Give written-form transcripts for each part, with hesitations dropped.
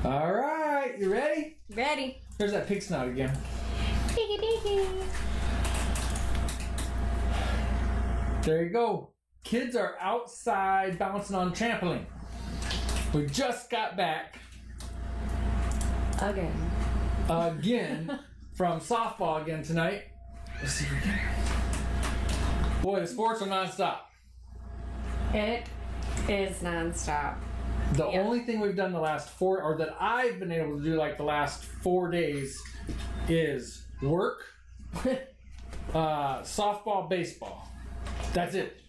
All right, you ready? Ready. There's that pig snout again. Piggy piggy. There you go. Kids are outside bouncing on trampoline. We just got back Again from softball again tonight. Let's see if we can. Boy, the sports are nonstop. It is nonstop. The only thing we've done the last 4, or that I've been able to do like the last 4 days, is work, softball, baseball. That's it.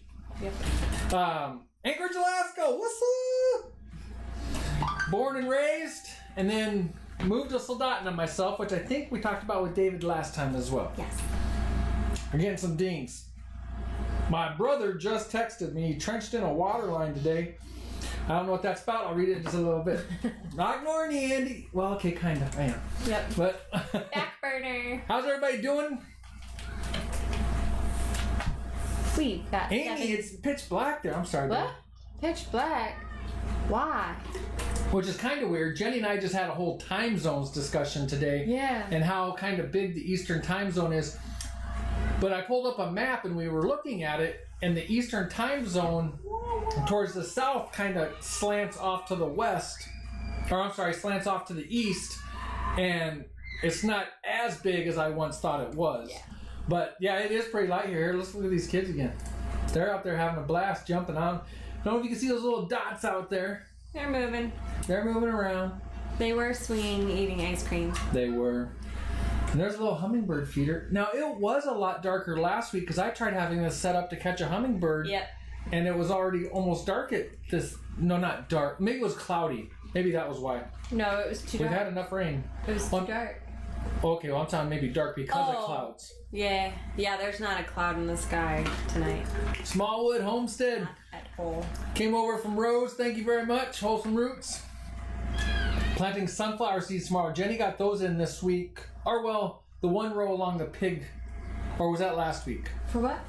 Yep. Anchorage, Alaska. What's up? Born and raised, and then moved to Soldotna myself, which I think we talked about with David last time as well. Yes. I'm getting some dings. My brother just texted me. He trenched in a water line today. I don't know what that's about. I'll read it in just a little bit. Not ignoring you, Andy. Well, okay, kind of. I am. Yep. But Back burner. how's everybody doing? We've got Amy, it's pitch black there. I'm sorry. What? Pitch black? Why? Which is kind of weird. Jenny and I just had a whole time zones discussion today. Yeah. And how kind of big the Eastern time zone is. But I pulled up a map and we were looking at it, and the Eastern time zone towards the south kind of slants off to the west. Or I'm sorry, slants off to the east. And it's not as big as I once thought it was. Yeah. But yeah, it is pretty light here. Let's look at these kids again. They're out there having a blast, jumping on. I don't know if you can see those little dots out there. They're moving. They're moving around. They were swinging, eating ice cream. They were. And there's a little hummingbird feeder. Now, it was a lot darker last week because I tried having this set up to catch a hummingbird. Yep. And it was already almost dark at this. No, not dark. Maybe it was cloudy. Maybe that was why. No, it was too We've dark. had enough rain. It was too dark. Okay, well, I'm talking maybe dark because of clouds. Yeah. Yeah, there's not a cloud in the sky tonight. Smallwood Homestead. Not at all. Came over from Rose. Thank you very much. Wholesome Roots. Planting sunflower seeds tomorrow. Jenny got those in this week. Or, well, the one row along the pig. Or was that last week? For what?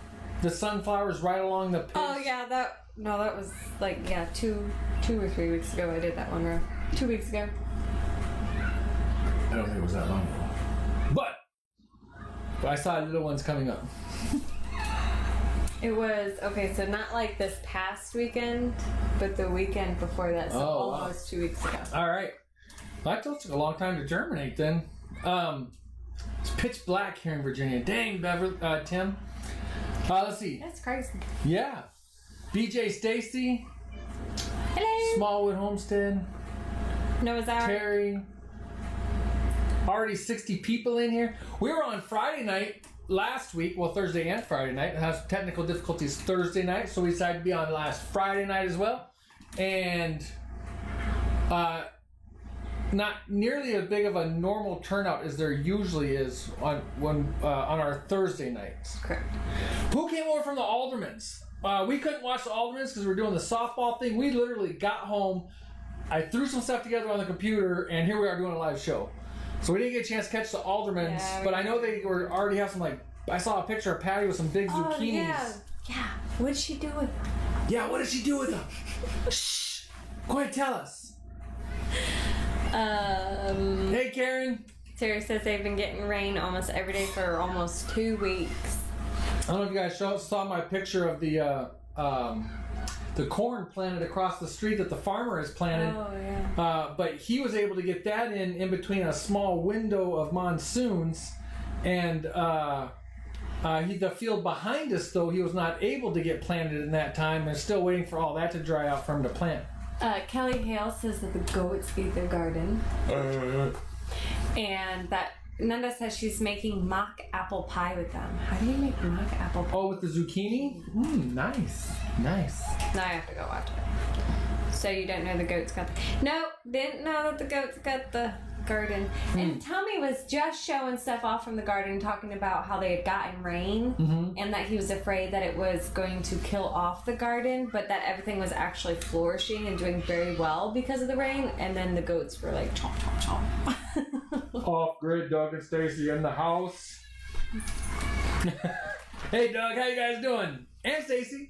The sunflowers right along the pig. Oh, yeah, that was like, yeah, two or 3 weeks ago I did that one row. 2 weeks ago. I don't think it was that long ago. But I saw little ones coming up. It was, okay, so not like this past weekend, but the weekend before that, so almost 2 weeks ago. All right. Well, that took a long time to germinate then. It's pitch black here in Virginia. Dang, Tim. Let's see. That's crazy. Yeah. BJ Stacy. Hello. Smallwood Homestead. Noah's Ark. Terry. Already 60 people in here. We were on Friday night last week. Well, Thursday and Friday night. It has technical difficulties Thursday night, so we decided to be on last Friday night as well. And not nearly as big of a normal turnout as there usually is on our Thursday nights. Correct. Who came over from the Aldermans? We couldn't watch the Aldermans because we were doing the softball thing. We literally got home. I threw some stuff together on the computer, and here we are doing a live show. So we didn't get a chance to catch the Aldermans, Yeah, but I know they were already have some, like, I saw a picture of Patty with some big zucchinis. Yeah. What did she do with them? Yeah, what did she do with them? Shh! Go ahead, tell us. Hey, Karen. Terry says they've been getting rain almost every day for almost 2 weeks. I don't know if you guys saw my picture of the corn planted across the street that the farmer has planted. Oh, yeah. But he was able to get that in between a small window of monsoons, and the field behind us, though, he was not able to get planted in that time, and still waiting for all that to dry out for him to plant. Kelly Hale says that the goats feed their garden. And that Nanda says she's making mock apple pie with them. How do you make mock apple pie? Oh, with the zucchini? Nice. Now I have to go watch it. So you don't know the goats got the... No, didn't know that the goats got the garden. And Tommy was just showing stuff off from the garden, talking about how they had gotten rain, and that he was afraid that it was going to kill off the garden, but that everything was actually flourishing and doing very well because of the rain. And then the goats were like, chomp, chomp, chomp. Off-grid, Doug and Stacy in the house. Hey, Doug, how you guys doing? And Stacy.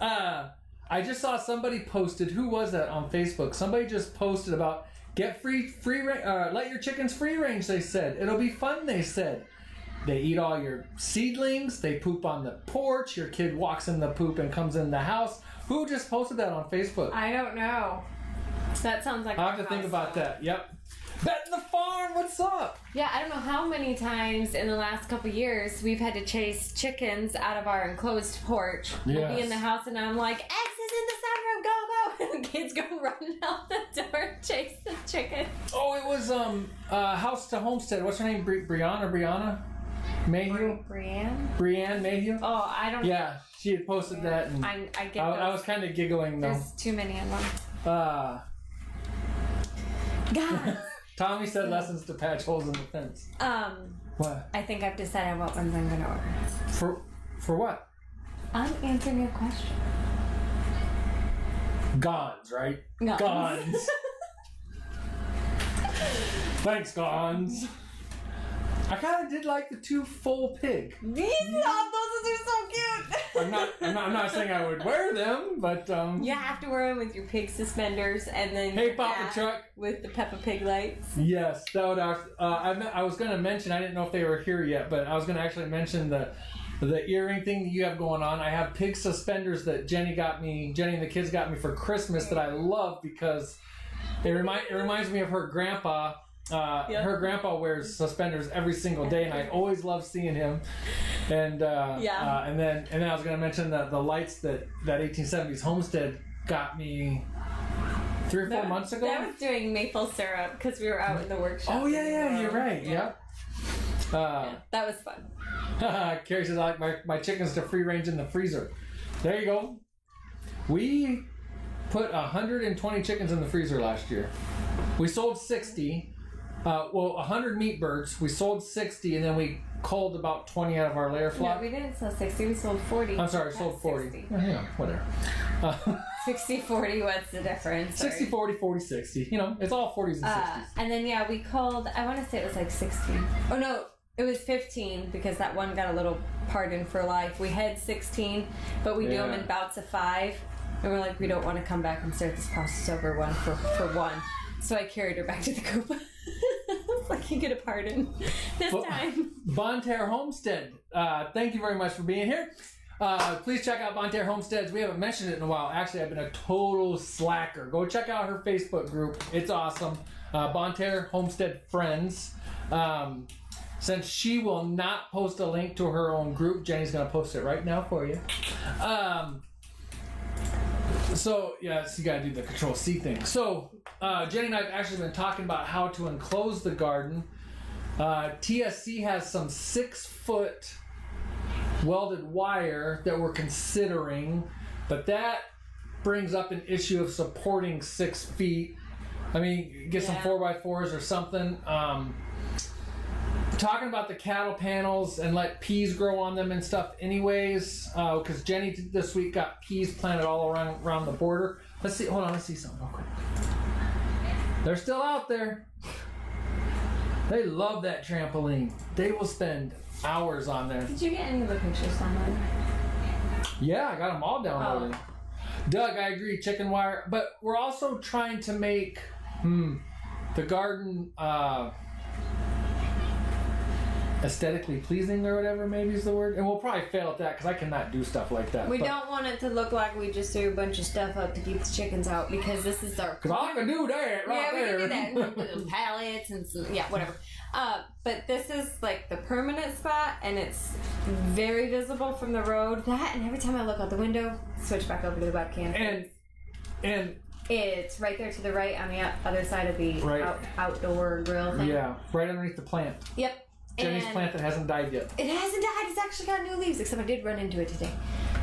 I just saw somebody posted, who was that on Facebook? Somebody just posted about Get let your chickens free range, they said. It'll be fun, they said. They eat all your seedlings. They poop on the porch. Your kid walks in the poop and comes in the house. Who just posted that on Facebook? I don't know. That sounds like I'll have to think about that. Yep. Bet the farm, what's up? Yeah, I don't know how many times in the last couple years we've had to chase chickens out of our enclosed porch. We'll be in the house and I'm like, X is in the sunroom, go, go! And the kids go running out the door and chase the chicken. Oh, it was House to Homestead. What's her name? Brianna Mayhew? Brianne Mayhew? Oh, I don't know. Yeah, she had posted that. And I get I was kind of giggling though. There's too many of them. God. Tommy said lessons to patch holes in the fence. What? I think I've decided what ones I'm going to order. For what? I'm answering your question. Gons, right? Gons. Gons. Thanks, Gons. I kind of did like the 2 full pig. Those are so cute. I'm not saying I would wear them, but you have to wear them with your pig suspenders and then hey, Papa Chuck, with the Peppa Pig lights. Yes, that would. I was going to mention. I didn't know if they were here yet, but I was going to actually mention the earring thing that you have going on. I have pig suspenders that Jenny and the kids got me for Christmas that I love because it reminds me of her grandpa. Her grandpa wears suspenders every single day, and I always love seeing him. And and then I was going to mention the lights that 1870s Homestead got me 3 or 4 months ago. That was doing maple syrup because we were out in the workshop. Oh yeah, you're right. Yeah. That was fun. Carrie says I like my chickens to free range in the freezer. There you go. We put 120 chickens in the freezer last year. We sold 60. 100 meat birds. We sold 60, and then we culled about 20 out of our layer flock. No, we didn't sell 60. We sold 40. I'm sorry, sold 40. 60. Yeah, whatever. 60-40, what's the difference? 60-40, 40-60. You know, it's all 40s and 60s. And then, we culled, I want to say it was like 16. Oh, no, it was 15 because that one got a little pardon for life. We had 16, but we do them in bouts of 5. And we're like, we don't want to come back and start this process over one for one. So I carried her back to the coop. Like, you get a pardon this time. Bonterre Homestead, thank you very much for being here. Please check out Bonterre Homesteads. We haven't mentioned it in a while. Actually, I've been a total slacker. Go check out her Facebook group. It's awesome. Bonterre Homestead Friends. Since she will not post a link to her own group, Jenny's going to post it right now for you. So you got to do the Control-C thing. So, Jenny and I have actually been talking about how to enclose the garden. TSC has some 6-foot welded wire that we're considering, but that brings up an issue of supporting 6 feet. I mean, get some 4x4s or something. Talking about the cattle panels and let peas grow on them and stuff anyways, because Jenny this week got peas planted all around the border. Let's see, hold on, let's see something real quick. They're still out there. They love that trampoline. They will spend hours on there. Did you get any of the pictures downloaded? Yeah, I got them all downloaded. Doug, I agree, chicken wire, but we're also trying to make the garden aesthetically pleasing or whatever maybe is the word, and we'll probably fail at that because I cannot do stuff like that. We don't want it to look like we just threw a bunch of stuff up to keep the chickens out because this is our. Because I can do that right there. We can do that. With some pallets and some whatever. But this is like the permanent spot, and it's very visible from the road. That and every time I look out the window, switch back over to the webcam. And it's right there to the right on the other side of the outdoor grill thing. Yeah, right underneath the plant. Yep. Jenny's plant that hasn't died yet. It hasn't died. It's actually got new leaves, except I did run into it today.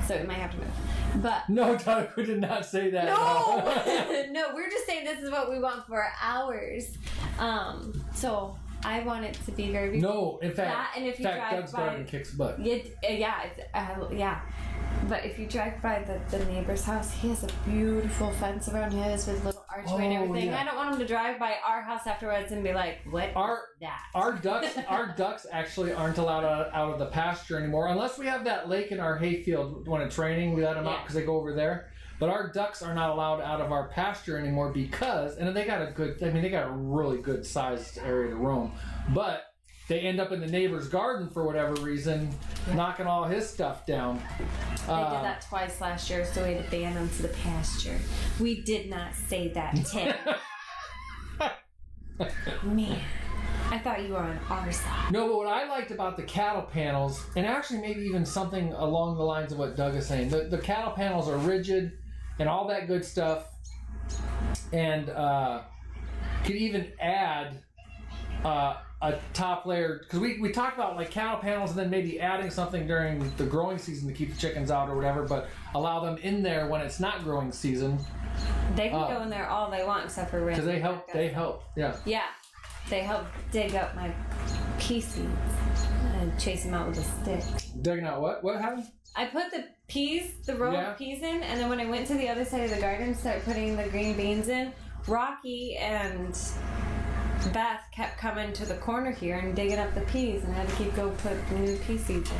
So it might have to move. But no, Doug, we did not say that. No! No, we're just saying this is what we want for ours. So I want it to be very... No, in fact, that, and if you drive Doug's garden kicks butt. Yeah. But if you drive by the neighbor's house, he has a beautiful fence around his with little archway and everything. Yeah. I don't want him to drive by our house afterwards and be like, "What is that?" Our ducks actually aren't allowed out of the pasture anymore unless we have that lake in our hayfield when it's raining. We let them out because they go over there. But our ducks are not allowed out of our pasture anymore because, and they got a really good sized area to roam, but they end up in the neighbor's garden for whatever reason, knocking all his stuff down. They did that twice last year, so we had to ban them to the pasture. We did not say that, Tim. Man, I thought you were on our side. No, but what I liked about the cattle panels, and actually maybe even something along the lines of what Doug is saying, the cattle panels are rigid and all that good stuff, and could even add a top layer, because we talked about like cattle panels and then maybe adding something during the growing season to keep the chickens out or whatever, but allow them in there when it's not growing season. They can go in there all they want except for because they help, yeah. Yeah, they help dig up my pea seeds and chase them out with a stick. Digging out what? What happened? I put the row of peas in, and then when I went to the other side of the garden to start putting the green beans in, Rocky and Beth kept coming to the corner here and digging up the peas, and I had to keep going put new pea seeds in.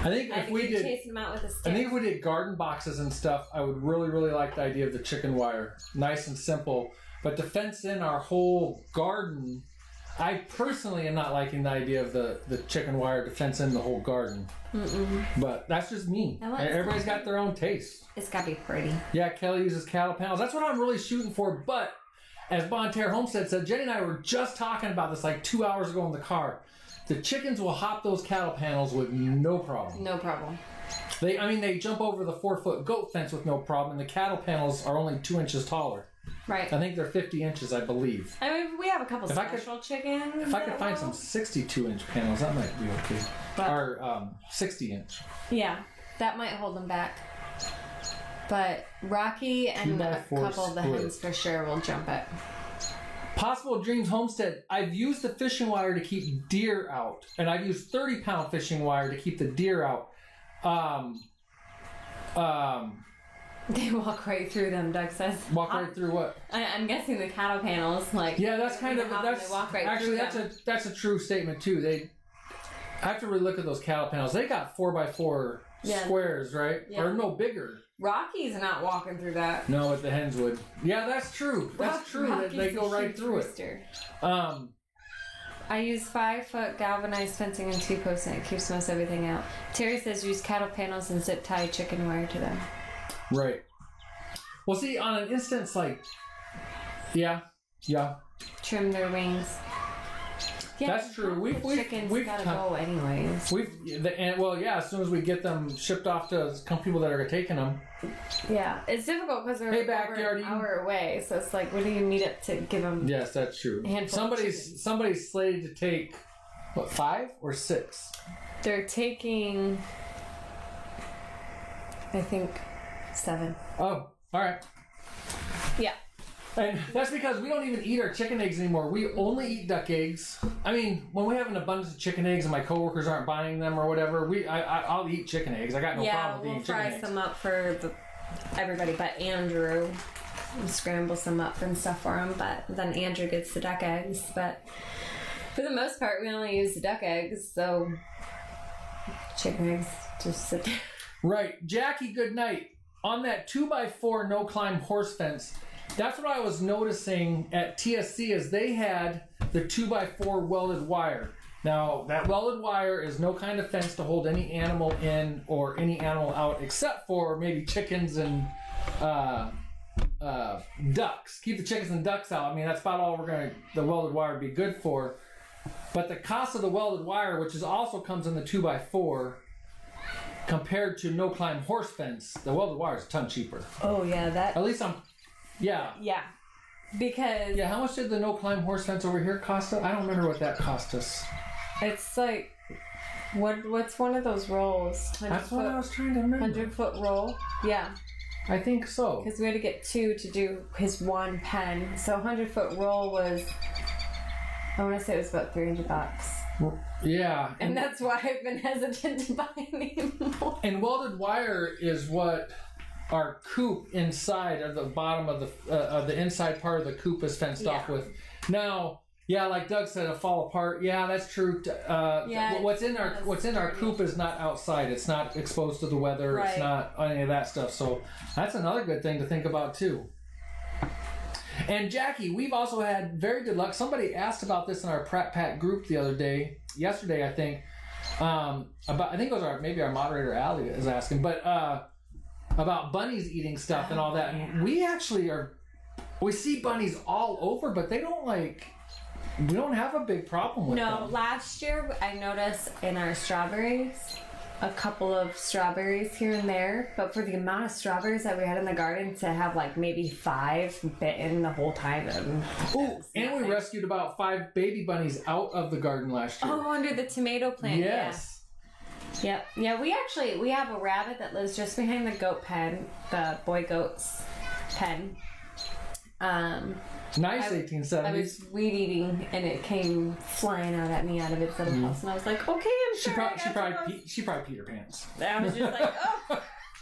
I think if we did chasing them out with a stick. I think if we did garden boxes and stuff, I would really, really like the idea of the chicken wire. Nice and simple. But to fence in our whole garden, I personally am not liking the idea of the chicken wire to fence in the whole garden. Mm-mm. But that's just me. Everybody's got their own taste. It's got to be pretty. Yeah, Kelly uses cattle panels. That's what I'm really shooting for. But as Bonterre Homestead said, Jenny and I were just talking about this like 2 hours ago in the car. The chickens will hop those cattle panels with no problem. No problem. They jump over the 4-foot goat fence with no problem, and the cattle panels are only 2 inches taller. Right. I think they're 50 inches, I believe. I mean, we have a couple special chickens. If I could find some 62-inch panels, that might be okay. Or 60-inch. Yeah, that might hold them back. But Rocky and a couple of the hens for sure will jump it. Possible Dreams Homestead. I've used the fishing wire to keep deer out, and I've used 30-pound fishing wire to keep the deer out. They walk right through them, Doug says. Walk right through what? I'm guessing the cattle panels, like. Yeah, that's kind of they walk right actually through that's a true statement too. I have to really look at those cattle panels. They got 4x4 squares, right? Yeah. Or no bigger. Rocky's not walking through that. No, but the hens would. Yeah, that's true. That's true. They go right through it. I use 5-foot galvanized fencing and 2 posts, and it keeps most everything out. Terry says use cattle panels and zip tie chicken wire to them. Right. Well, see, on an instance like, yeah. Trim their wings. Yeah, that's true. Chickens gotta go anyways. As soon as we get them shipped off to some people that are taking them. Yeah, it's difficult because they're over an hour away. So it's like, what do you meet up to give them? Yes, that's true. Somebody's slated to take, 5 or 6? They're taking, I think, 7. Oh, all right. Yeah. And that's because we don't even eat our chicken eggs anymore. We only eat duck eggs. I mean, when we have an abundance of chicken eggs and my coworkers aren't buying them or whatever, I'll eat chicken eggs. I got no problem with eating chicken eggs. Yeah, we'll fry some up for everybody but Andrew. And scramble some up and stuff for him. But then Andrew gets the duck eggs. But for the most part, we only use the duck eggs. So chicken eggs just sit there. Right. Jackie, good night. On that 2x4 no-climb horse fence, that's what I was noticing at TSC is they had the 2x4 welded wire. Now, that welded wire is no kind of fence to hold any animal in or any animal out except for maybe chickens and ducks. Keep the chickens and ducks out. I mean, that's about all the welded wire would be good for. But the cost of the welded wire, which also comes in the 2x4, compared to no-climb horse fence, the welded wire is a ton cheaper. Oh, yeah. At least Yeah. Yeah. Because... Yeah, how much did the no-climb horse fence over here cost us? I don't remember what that cost us. It's like... What's one of those rolls? That's what I was trying to remember. 100-foot roll? Yeah. I think so. Because we had to get 2 to do his one pen. So 100-foot roll was... I want to say it was about $300. Yeah. And that's why I've been hesitant to buy anymore. And welded wire is what our coop inside, or the bottom of the inside part of the coop is fenced off with. Now, Yeah, like Doug said, it'll fall apart. Yeah, that's true. Yeah, what's in our dirty. coop is not outside. It's not exposed to the weather. Right. It's not any of that stuff. So that's another good thing to think about too. And Jackie, we've also had very good luck. Somebody asked about this in our Prep Pack group yesterday, I think. About, I think it was maybe our moderator Allie is asking, but about bunnies eating stuff and all that. And we see bunnies all over, but they don't we don't have a big problem with them. No, last year I noticed in our strawberries, a couple of strawberries here and there, but for the amount of strawberries that we had in the garden to have like maybe 5 bitten the whole time. And we rescued about 5 baby bunnies out of the garden last year. Oh, under the tomato plant. Yes. Yeah. Yep. Yeah, we have a rabbit that lives just behind the goat pen, the boy goat's pen. Nice 1870s. I was weed eating and it came flying out at me out of its little house, and I was like, okay, I'm sure. She probably peed her pants. I was just like, oh,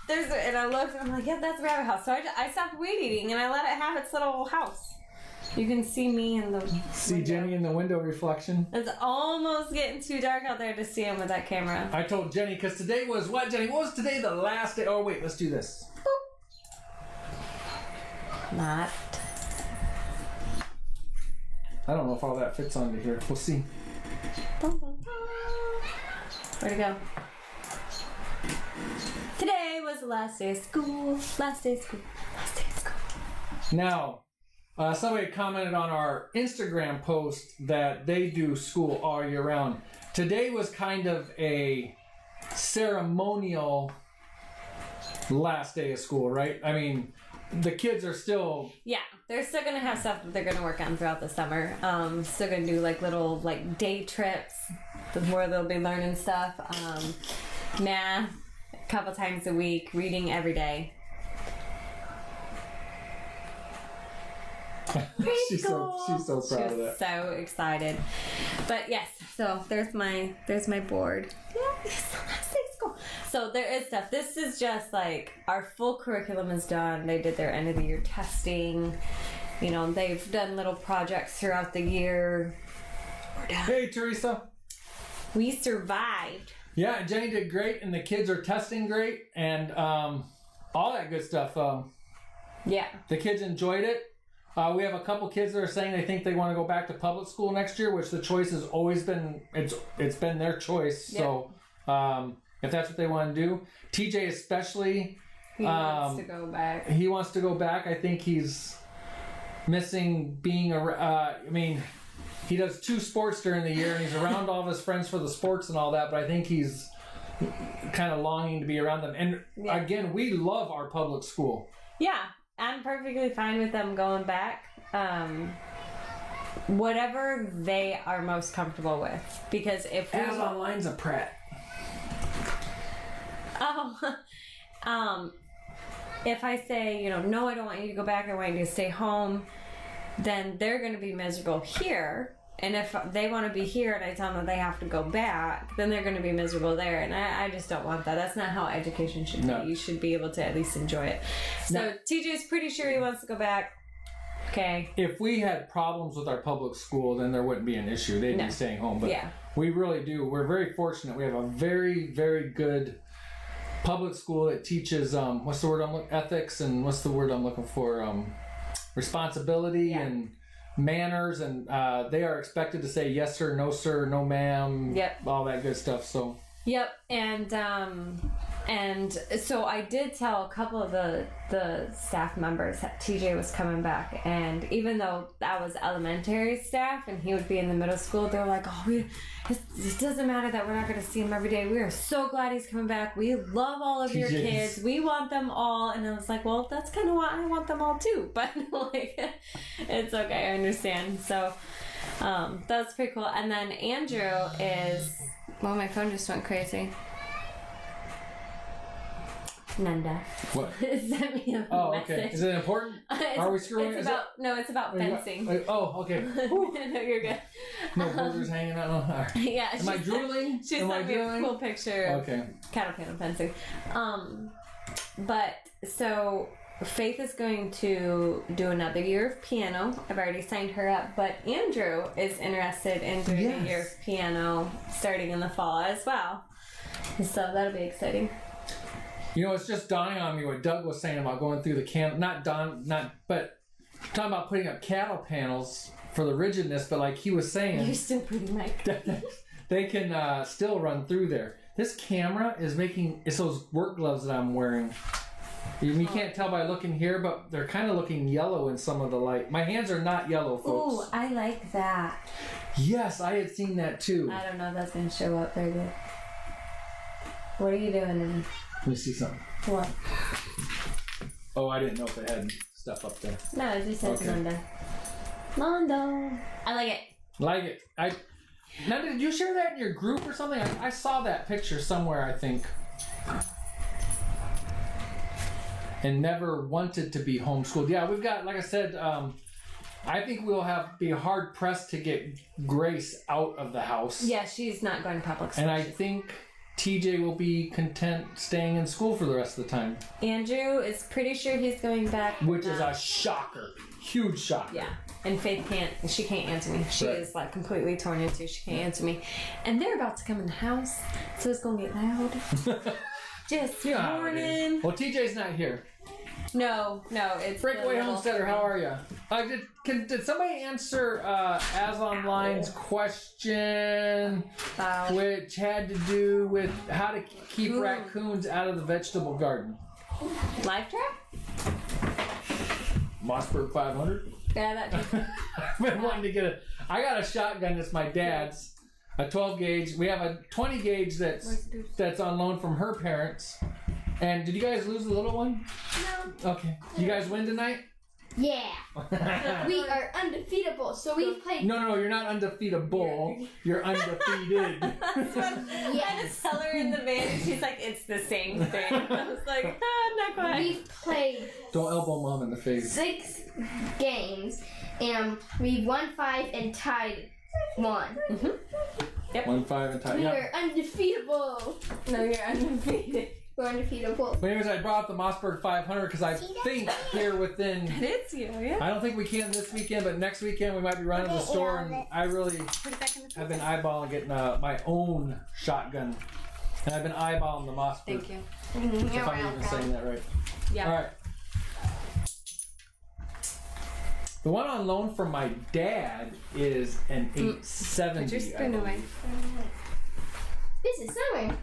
and I looked and I'm like, yeah, that's a rabbit house. So I stopped weed eating and I let it have its little house. You can see me in the See window. Jenny in the window reflection. It's almost getting too dark out there to see him with that camera. I told Jenny, because today was what, Jenny? What was today the last day? Oh, wait, let's do this. Not. I don't know if all that fits onto here. We'll see. Where'd it go? Today was the last day of school. Last day of school. Last day of school. Now, somebody commented on our Instagram post that they do school all year round. Today was kind of a ceremonial last day of school, right? I mean, the kids are still... Yeah, they're still going to have stuff that they're going to work on throughout the summer. Still going to do like little like day trips where they'll be learning stuff. Math a couple times a week, reading every day. she's so proud of that. So excited. But yes, so there's my board. Yeah, so there is stuff. This is just like our full curriculum is done. They did their end of the year testing. You know, they've done little projects throughout the year. We're done. Hey, Teresa. We survived. Yeah, Jenny did great, and the kids are testing great, and all that good stuff. Yeah. The kids enjoyed it. We have a couple kids that are saying they think they want to go back to public school next year, which the choice has always been, it's been their choice. Yep. So if that's what they want to do. TJ especially. He wants to go back. He wants to go back. I think he's missing being he does 2 sports during the year, and he's around all of his friends for the sports and all that, but I think he's kind of longing to be around them. And again, we love our public school. Yeah. I'm perfectly fine with them going back. Whatever they are most comfortable with. Because if we... As online's a Pratt. If I say, no, I don't want you to go back, I want you to stay home, then they're going to be miserable here. And if they want to be here and I tell them that they have to go back, then they're going to be miserable there. And I just don't want that. That's not how education should be. You should be able to at least enjoy it. So TJ's pretty sure he wants to go back. Okay. If we had problems with our public school, then there wouldn't be an issue. They'd be staying home. But we really do. We're very fortunate. We have a very, very good public school that teaches, what's the word ethics, and what's the word I'm looking for? Responsibility and manners, and they are expected to say yes sir, no sir, no ma'am, all that good stuff. So and so I did tell a couple of the staff members that TJ was coming back, and even though that was elementary staff and he would be in the middle school, they're like, it doesn't matter that we're not going to see him every day. We are so glad he's coming back. We love all of your kids. We want them all. And I was like, well, that's kind of why I want them all too. But it's okay. I understand. So that's pretty cool. And then Andrew is... Well, my phone just went crazy. Nanda. What? Sent me a message. Okay. Is it important? Are we screwing? It's about fencing. Okay. No, you're good. No boogers hanging out. Right. Yeah. Am I drooling? She sent me a cool picture. Okay. Cattle panel fencing. But so Faith is going to do another year of piano. I've already signed her up, but Andrew is interested in doing a year of piano starting in the fall as well. So that'll be exciting. You know, it's just dawning on me what Doug was saying about going through the but talking about putting up cattle panels for the rigidness, but like he was saying, You're still pretty, Mike. they can still run through there. This camera is it's those work gloves that I'm wearing. You can't tell by looking here, but they're kind of looking yellow in some of the light. My hands are not yellow, folks. Ooh, I like that. Yes, I had seen that too. I don't know if that's going to show up very good. What are you doing? Let me see something. What? Oh, I didn't know if it had stuff up there. No, it just says Okay. Mondo. I like it. Like it. Now, did you share that in your group or something? I saw that picture somewhere, I think. And never wanted to be homeschooled. Yeah, we've got, like I said, I think we'll be hard pressed to get Grace out of the house. Yeah, she's not going to public school. And I think TJ will be content staying in school for the rest of the time. Andrew is pretty sure he's going back. Which is a shocker. Huge shocker. Yeah. And Faith she can't answer me. She Right. is like completely torn into. She can't answer me. And they're about to come in the house, so it's going to get loud. Just warning. Well, TJ's not here. No, it's Breakaway the little- Homesteader, how are you? Did somebody answer As Online's question, which had to do with how to keep raccoons out of the vegetable garden? Live trap? Mossberg 500? Yeah, that too. I've been wanting to get I got a shotgun that's my dad's, a 12 gauge. We have a 20 gauge that's on loan from her parents. And did you guys lose the little one? No. Okay. You guys win tonight? Yeah. We are undefeatable, so we've played. No, you're not undefeatable. You're undefeated. That's what I just tell her in the van, and she's like, it's the same thing. I was like, not quite. We've played Don't elbow mom in the face. 6 games, and we won 5 and tied 1. Yep. 1-5 and tie. We Yep. are undefeatable. No, you're undefeated. We're undefeatable. But anyways, I brought up the Mossberg 500 because I think here within. It's you, yeah. I don't think we can this weekend, but next weekend we might be running to the store, and I really Put it back in the have been eyeballing getting my own shotgun, and I've been eyeballing the Mossberg. Thank you. If I'm even saying that right. Yeah. All right. The one on loan from my dad is an 870. Put your spoon away. This is summer.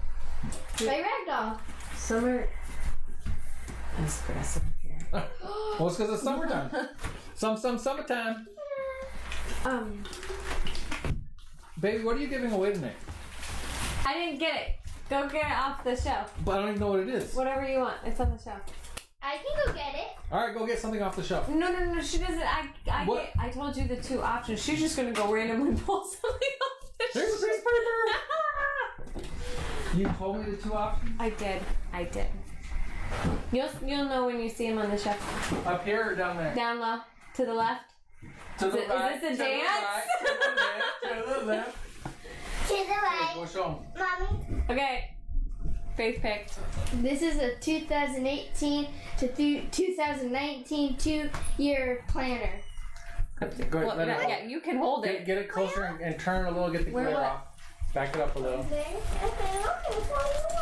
Play ragdoll. Summer. Espresso here. Well, it's because it's summertime. Summertime. Baby, what are you giving away tonight? I didn't get it. Go get it off the shelf. But I don't even know what it is. Whatever you want. It's on the shelf. I can go get it. All right, go get something off the shelf. No, she doesn't. What? I told you the 2 options. She's just gonna go randomly pull something off the Here's shelf. the piece of paper. You told me the 2 options. I did. You'll know when you see him on the shelf. Up here or down there? Down low, to the left. To the Is right. this a to the dance? right, to the left. To the left. To the Hey, right. go show 'em. Mommy. Okay. Faith picked. This is a 2018 to 2019 2-year planner. Go ahead, let it Yeah, you can hold it. Get it closer and turn it a little. Get the Where glare what? off. Back it up a little.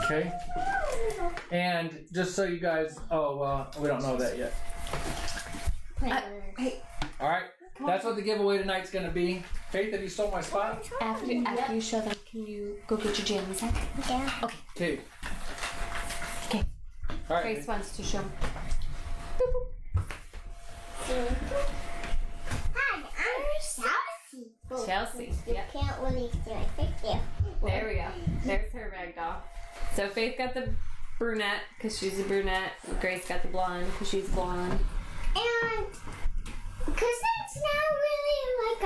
Okay. And just so you guys, we don't know that yet. Planner. Hey, All right, that's what the giveaway tonight's gonna be. Faith, have you stole my spot? after you show them, can you go get your jammies? Yeah. Okay. Okay. All right. Grace wants to show them. Hi, I'm Chelsea. Chelsea. You Yep. can't really do it. Thank you. There we go. There's her rag doll. So Faith got the brunette because she's a brunette. Grace got the blonde because she's blonde. And because it's not really like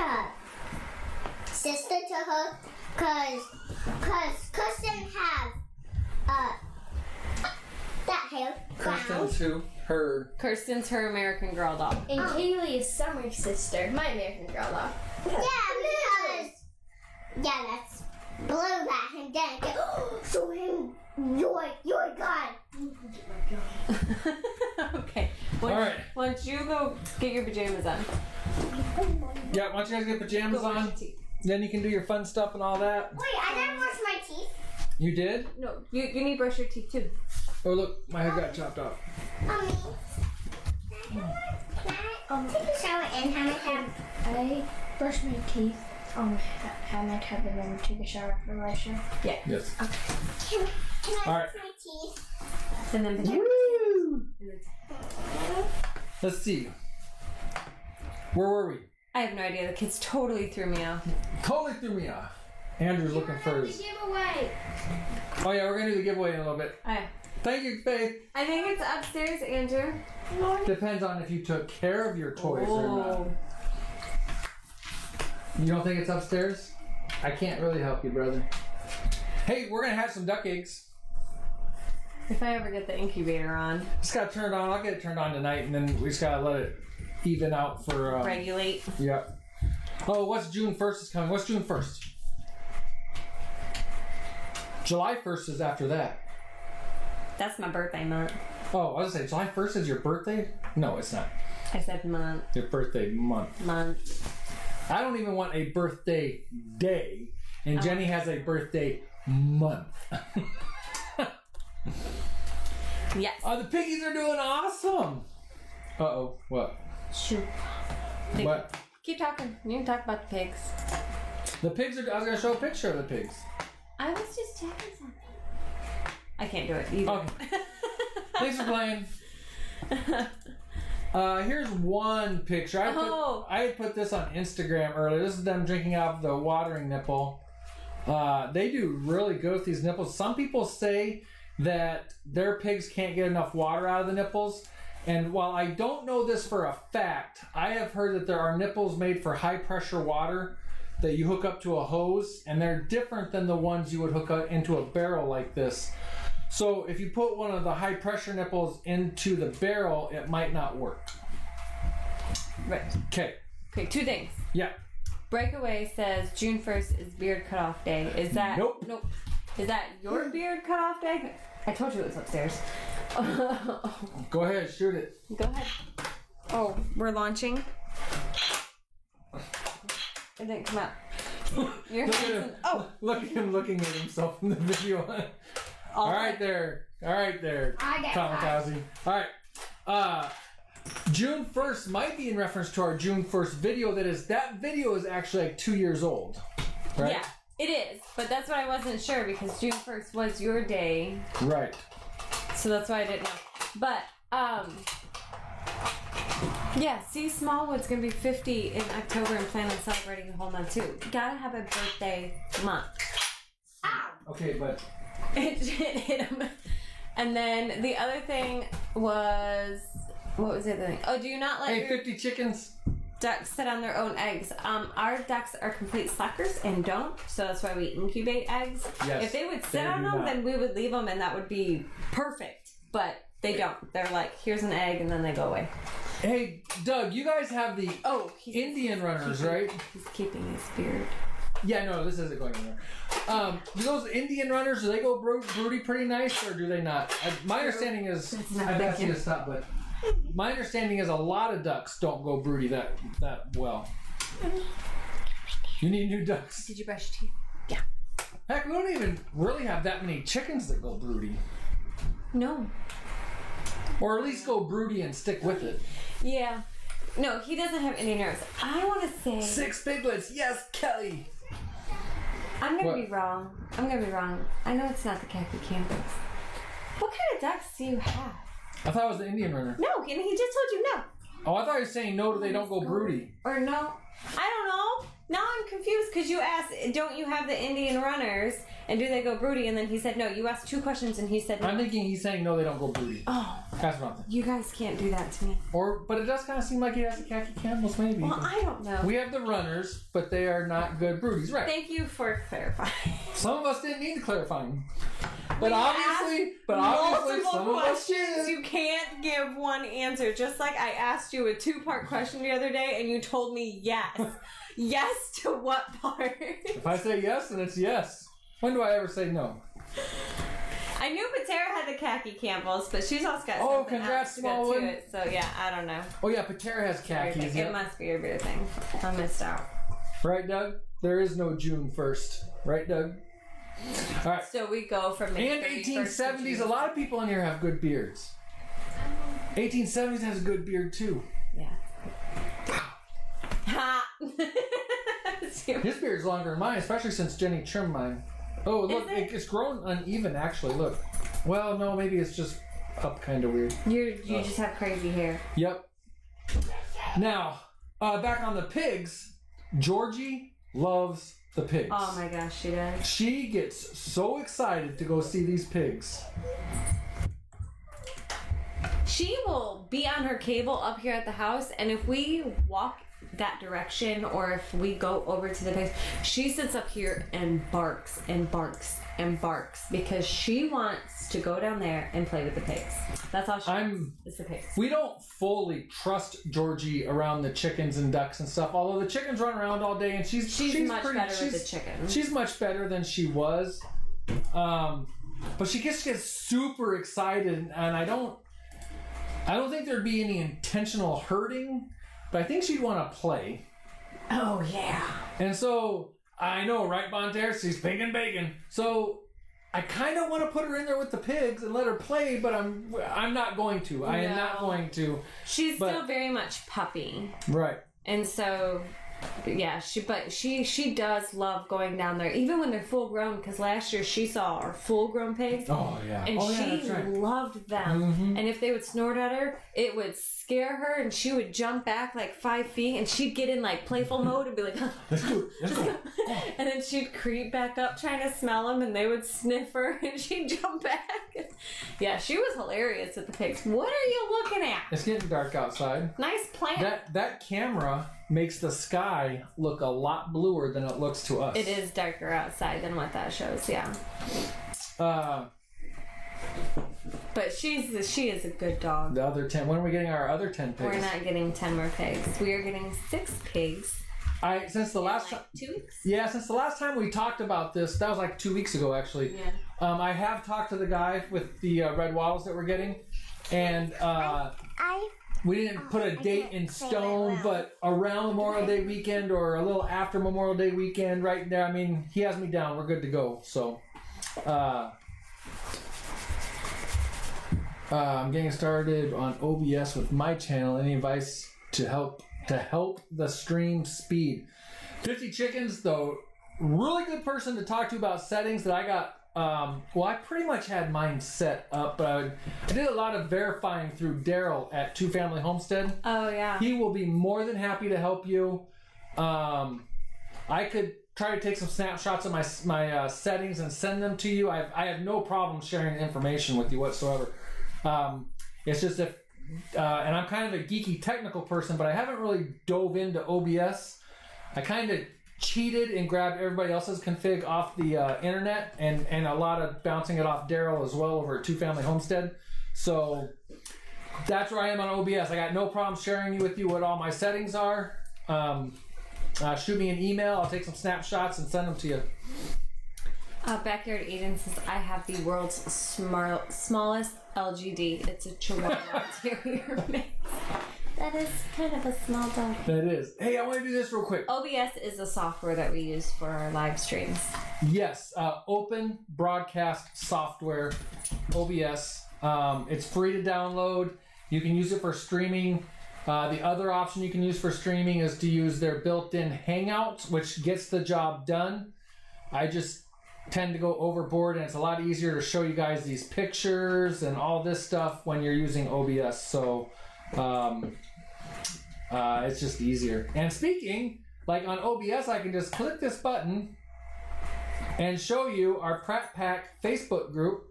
a sister to her, because Kristen has that hair Kirsten brown. to her. Kirsten's her American Girl doll. And Kaylee is Summer's sister, my American Girl doll. Yeah, because that's blue that him down. So him, your God. Okay. Alright. Once you go get your pajamas on. Yeah, why don't you guys get pajamas Go brush on? your teeth. Then you can do your fun stuff and all that. Wait, I didn't brush my teeth. You did? No, you need to brush your teeth too. Oh, look, my hair got chopped off. Mommy. Take a shower and have my tab. I brush my teeth, have my tub, and then take a shower after my shower. Yeah. Yes. Can I All right. brush my teeth? And then pajamas. Woo! And then- Let's see. Where were we? I have no idea. The kids totally threw me off. Totally threw me off. Andrew's looking for his. Giveaway. Oh, yeah, we're going to do the giveaway in a little bit. Thank you, Faith. I think it's upstairs, Andrew. Depends on if you took care of your toys or not. Oh. You don't think it's upstairs? I can't really help you, brother. Hey, we're going to have some duck eggs. If I ever get the incubator on, Just got to turn it on. I'll get it turned on tonight, and then we just got to let it even out for... regulate. Yeah. Oh, what's June 1st is coming? What's June 1st? July 1st is after that. That's my birthday month. Oh, I was going to say, July 1st is your birthday? No, it's not. I said month. Your birthday month. I don't even want a birthday day, and Jenny has a birthday month. Yes. Oh, the piggies are doing awesome. Uh-oh, what? Shoot. What? Keep talking. You can talk about the pigs. The pigs are, I was going to show a picture of the pigs. I was just checking something. I can't do it either. Okay. Thanks for playing. Here's one picture. I put this on Instagram earlier. This is them drinking out of the watering nipple. They do really good with these nipples. Some people say that their pigs can't get enough water out of the nipples. And while I don't know this for a fact, I have heard that there are nipples made for high pressure water that you hook up to a hose, and they're different than the ones you would hook up into a barrel like this. So if you put one of the high pressure nipples into the barrel, it might not work. Right. Okay. Okay, two things. Yeah. Breakaway says June 1st is beard cutoff day. Is that... Nope. Nope. Is that your beard cutoff day? I told you it was upstairs. Go ahead, shoot it. Go ahead. Oh, we're launching. It didn't come out. Your Look at hands him. in- oh, Look at him looking at himself in the video. All right there. All right there. I get Kamikaze. All right. June 1st might be in reference to our June 1st video. That video is actually like 2 years old. Right? yeah, it is. But that's what I wasn't sure because June 1st was your day. Right. So that's why I didn't know. But, yeah, see, Smallwood's going to be 50 in October and plan on celebrating the whole month too. You gotta have a birthday month. Okay, but It hit him. And then the other thing was... What was the other thing? Oh, do you not let hey, your 50 chickens. ducks sit on their own eggs? Our ducks are complete suckers and don't, so that's why we incubate eggs. Yes, if they would sit they on do them, not. then we would leave them and that would be perfect. But they don't. They're like, here's an egg, and then they go away. Hey, Doug, you guys have the He's Indian runners, right? He's keeping his beard. Yeah, no, this isn't going anywhere. Do those Indian runners, do they go broody pretty nice, or do they not? My understanding is... It's not I've asked you thinking. to stop, but... My understanding is a lot of ducks don't go broody that well. You need new ducks. Did you brush your teeth? Heck, we don't even really have that many chickens that go broody. No. Or at least go broody and stick with it. Yeah. No, he doesn't have any nerves. I want to say... 6 piglets, yes, Kelly! I'm going What? to be wrong. I know it's not the khaki campus. What kind of ducks do you have? I thought it was the Indian runner. No, and he just told you no. Oh, I thought you were saying no, they don't go broody. Or no. I don't know. Now I'm confused because you asked, don't you have the Indian runners? And do they go broody? And then he said no. You asked 2 questions and he said no. I'm thinking he's saying no, they don't go broody. Oh, That's what I'm thinking. you guys can't do that to me. But it does kind of seem like he has the khaki camels, maybe. Well, I don't know. We have the runners, but they are not good broodies. Right. Thank you for clarifying. Some of us didn't need clarifying. But We obviously, Multiple some of us questions. did. You can't give one answer. Just like I asked you a 2-part question the other day and you told me yes. Yes to what part? If I say yes, then it's yes. When do I ever say no? I knew Patera had the khaki Campbells, but she's also got Oh, something congrats, else to go Smallwood. to it. So yeah, I don't know. Oh yeah, Patera has khakis. It must be a weird thing. I missed out. Right, Doug? There is no June 1st. Right, Doug? All right. So we go from the And 31st to 1870s. A June. lot of people in here have good beards. 1870s has a good beard too. Yeah. Ha! His beard's longer than mine, especially since Jenny trimmed mine. Oh, look, it's grown uneven actually. Look. Well, no, maybe it's just up kind of weird. You just have crazy hair. Yep. Now, back on the pigs. Georgie loves the pigs. Oh my gosh, she does. She gets so excited to go see these pigs. She will be on her cable up here at the house, and if we walk that direction or if we go over to the pigs, she sits up here and barks and barks and barks because she wants to go down there and play with the pigs. That's all she wants. It's the pigs. We don't fully trust Georgie around the chickens and ducks and stuff, although the chickens run around all day and she's much better with the chickens. She's much better than she was. But she gets super excited, and I don't think there'd be any intentional hurting, but I think she'd want to play. Oh, yeah. And so, I know, right, Bonter? She's pink and bacon. So, I kind of want to put her in there with the pigs and let her play, but I'm not going to. I am not going to. She's still very much puppy. Right. And so, yeah, she does love going down there, even when they're full grown, because last year she saw our full grown pigs. Oh, yeah. And she loved them. Mm-hmm. And if they would snort at her, it would scare her, and she would jump back like 5 feet, and she'd get in like playful mode and be like, Let's go. and then she'd creep back up trying to smell them, and they would sniff her, and she'd jump back. Yeah, she was hilarious with the pigs. What are you looking at? It's getting dark outside. Nice plant. That camera makes the sky look a lot bluer than it looks to us. It is darker outside than what that shows, yeah. But she is a good dog. The other 10. When are we getting our other 10 pigs? We're not getting 10 more pigs. We are getting 6 pigs. Since the last time. 2 weeks? Yeah, since the last time we talked about this, that was like 2 weeks ago actually. Yeah. I have talked to the guy with the red wattles that we're getting, and we didn't put a date in stone, but around Memorial Day weekend or a little after Memorial Day weekend, right there. I mean, he has me down. We're good to go. So, I'm getting started on OBS with my channel. Any advice to help the stream speed? 50 Chickens, though, really good person to talk to about settings that I got. Well, I pretty much had mine set up, but I did a lot of verifying through Daryl at Two Family Homestead. Oh, yeah. He will be more than happy to help you. I could try to take some snapshots of my settings and send them to you. I have no problem sharing information with you whatsoever. It's just if, and I'm kind of a geeky technical person, but I haven't really dove into OBS. I kind of cheated and grabbed everybody else's config off the internet, and a lot of bouncing it off Daryl as well over at Two Family Homestead. So that's where I am on OBS. I got no problem sharing with you what all my settings are. Shoot me an email. I'll take some snapshots and send them to you. Backyard Eden says, I have the world's smallest LGD. It's a Chihuahua Terrier mix. That is kind of a small dog. That is. Hey, I want to do this real quick. OBS is the software that we use for our live streams. Yes, open broadcast software, OBS. It's free to download. You can use it for streaming. The other option you can use for streaming is to use their built-in Hangouts, which gets the job done. I just tend to go overboard, and it's a lot easier to show you guys these pictures and all this stuff when you're using OBS. So it's just easier. And speaking, like on OBS, I can just click this button and show you our Pratt Pack Facebook group.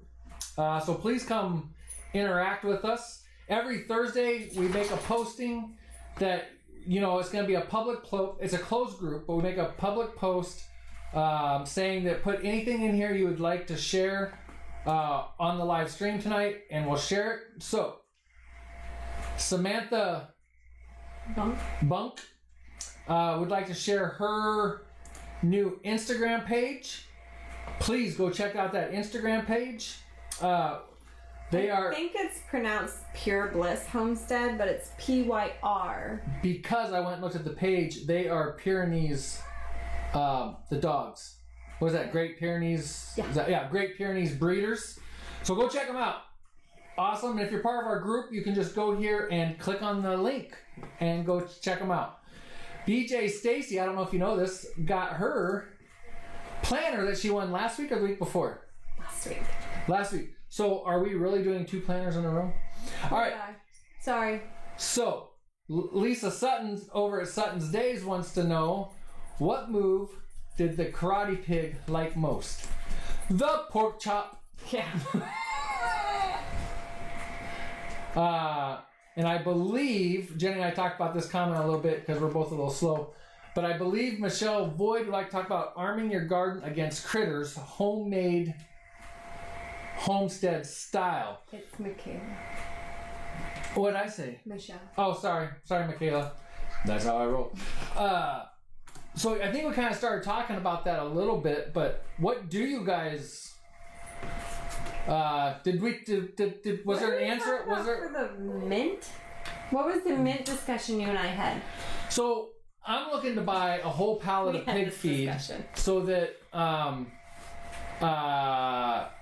So please come interact with us. Every Thursday, we make a posting that, it's going to be a public, it's a closed group, but we make a public post saying that put anything in here you would like to share on the live stream tonight, and we'll share it. So, Samantha Bunk would like to share her new Instagram page. Please go check out that Instagram page. They I are, think it's pronounced Pure Bliss Homestead, but it's PYR. because I went and looked at the page, they are Pyrenees, the dogs. What is that, Great Pyrenees? Yeah. Great Pyrenees breeders. So go check them out. Awesome. And if you're part of our group, you can just go here and click on the link and go check them out. BJ Stacy, I don't know if you know this, got her planner that she won last week or the week before? Last week. So are we really doing 2 planners in a row? All right. Yeah. Sorry. So Lisa Sutton over at Sutton's Days wants to know, what move did the Karate Pig like most? The pork chop. Yeah. And I believe, Jenny and I talked about this comment a little bit because we're both a little slow, but I believe Michelle Void would like to talk about arming your garden against critters, homemade, homestead style. It's Michaela. What did I say? Michelle. Oh, sorry, Michaela. That's how I roll. So I think we kind of started talking about that a little bit, but what do you guys? Was there an answer? Was there for the mint? What was the mint discussion you and I had? So I'm looking to buy a whole pallet of pig feed so that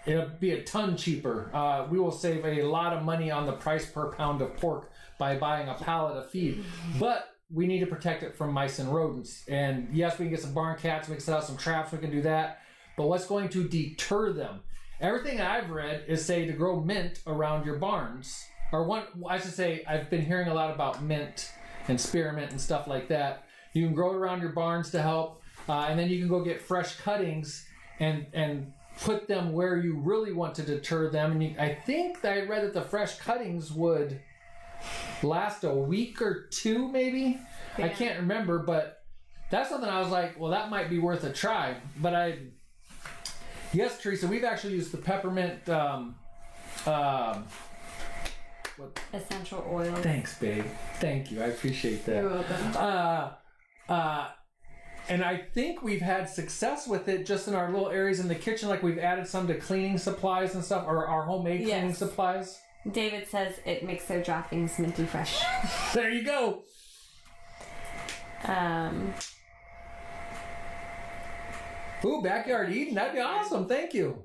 it'll be a ton cheaper. We will save a lot of money on the price per pound of pork by buying a pallet of feed, but we need to protect it from mice and rodents. And yes, we can get some barn cats, we can set out some traps, we can do that. But what's going to deter them? Everything I've read is say to grow mint around your barns. I should say, I've been hearing a lot about mint and spearmint and stuff like that. You can grow it around your barns to help, and then you can go get fresh cuttings and put them where you really want to deter them. And I think that I read that the fresh cuttings would last a week or 2 maybe. Yeah. I can't remember, but that's something I was like, well, that might be worth a try. But yes, Teresa, we've actually used the peppermint essential oil. Thanks, babe. Thank you. I appreciate that. You're welcome. And I think we've had success with it just in our little areas in the kitchen. Like we've added some to cleaning supplies and stuff, or our homemade cleaning supplies. David says it makes their droppings minty fresh. There you go. Ooh, backyard eating. That'd be awesome. Thank you.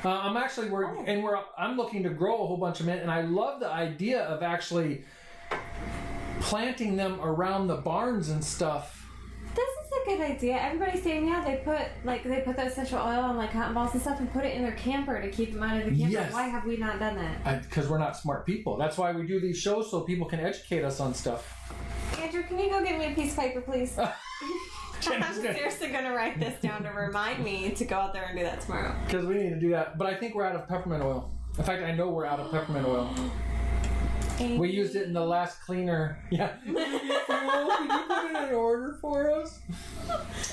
I'm actually I'm looking to grow a whole bunch of mint, and I love the idea of actually planting them around the barns and stuff. This is a good idea. Everybody's saying, yeah, they put the essential oil on like cotton balls and stuff and put it in their camper to keep them out of the camper. Yes. Why have we not done that? Because we're not smart people. That's why we do these shows, so people can educate us on stuff. Andrew, can you go get me a piece of paper, please? I'm seriously going to write this down to remind me to go out there and do that tomorrow. Because we need to do that. But I think we're out of peppermint oil. In fact, I know we're out of peppermint oil. We used it in the last cleaner. Yeah. Can you put it in order for us?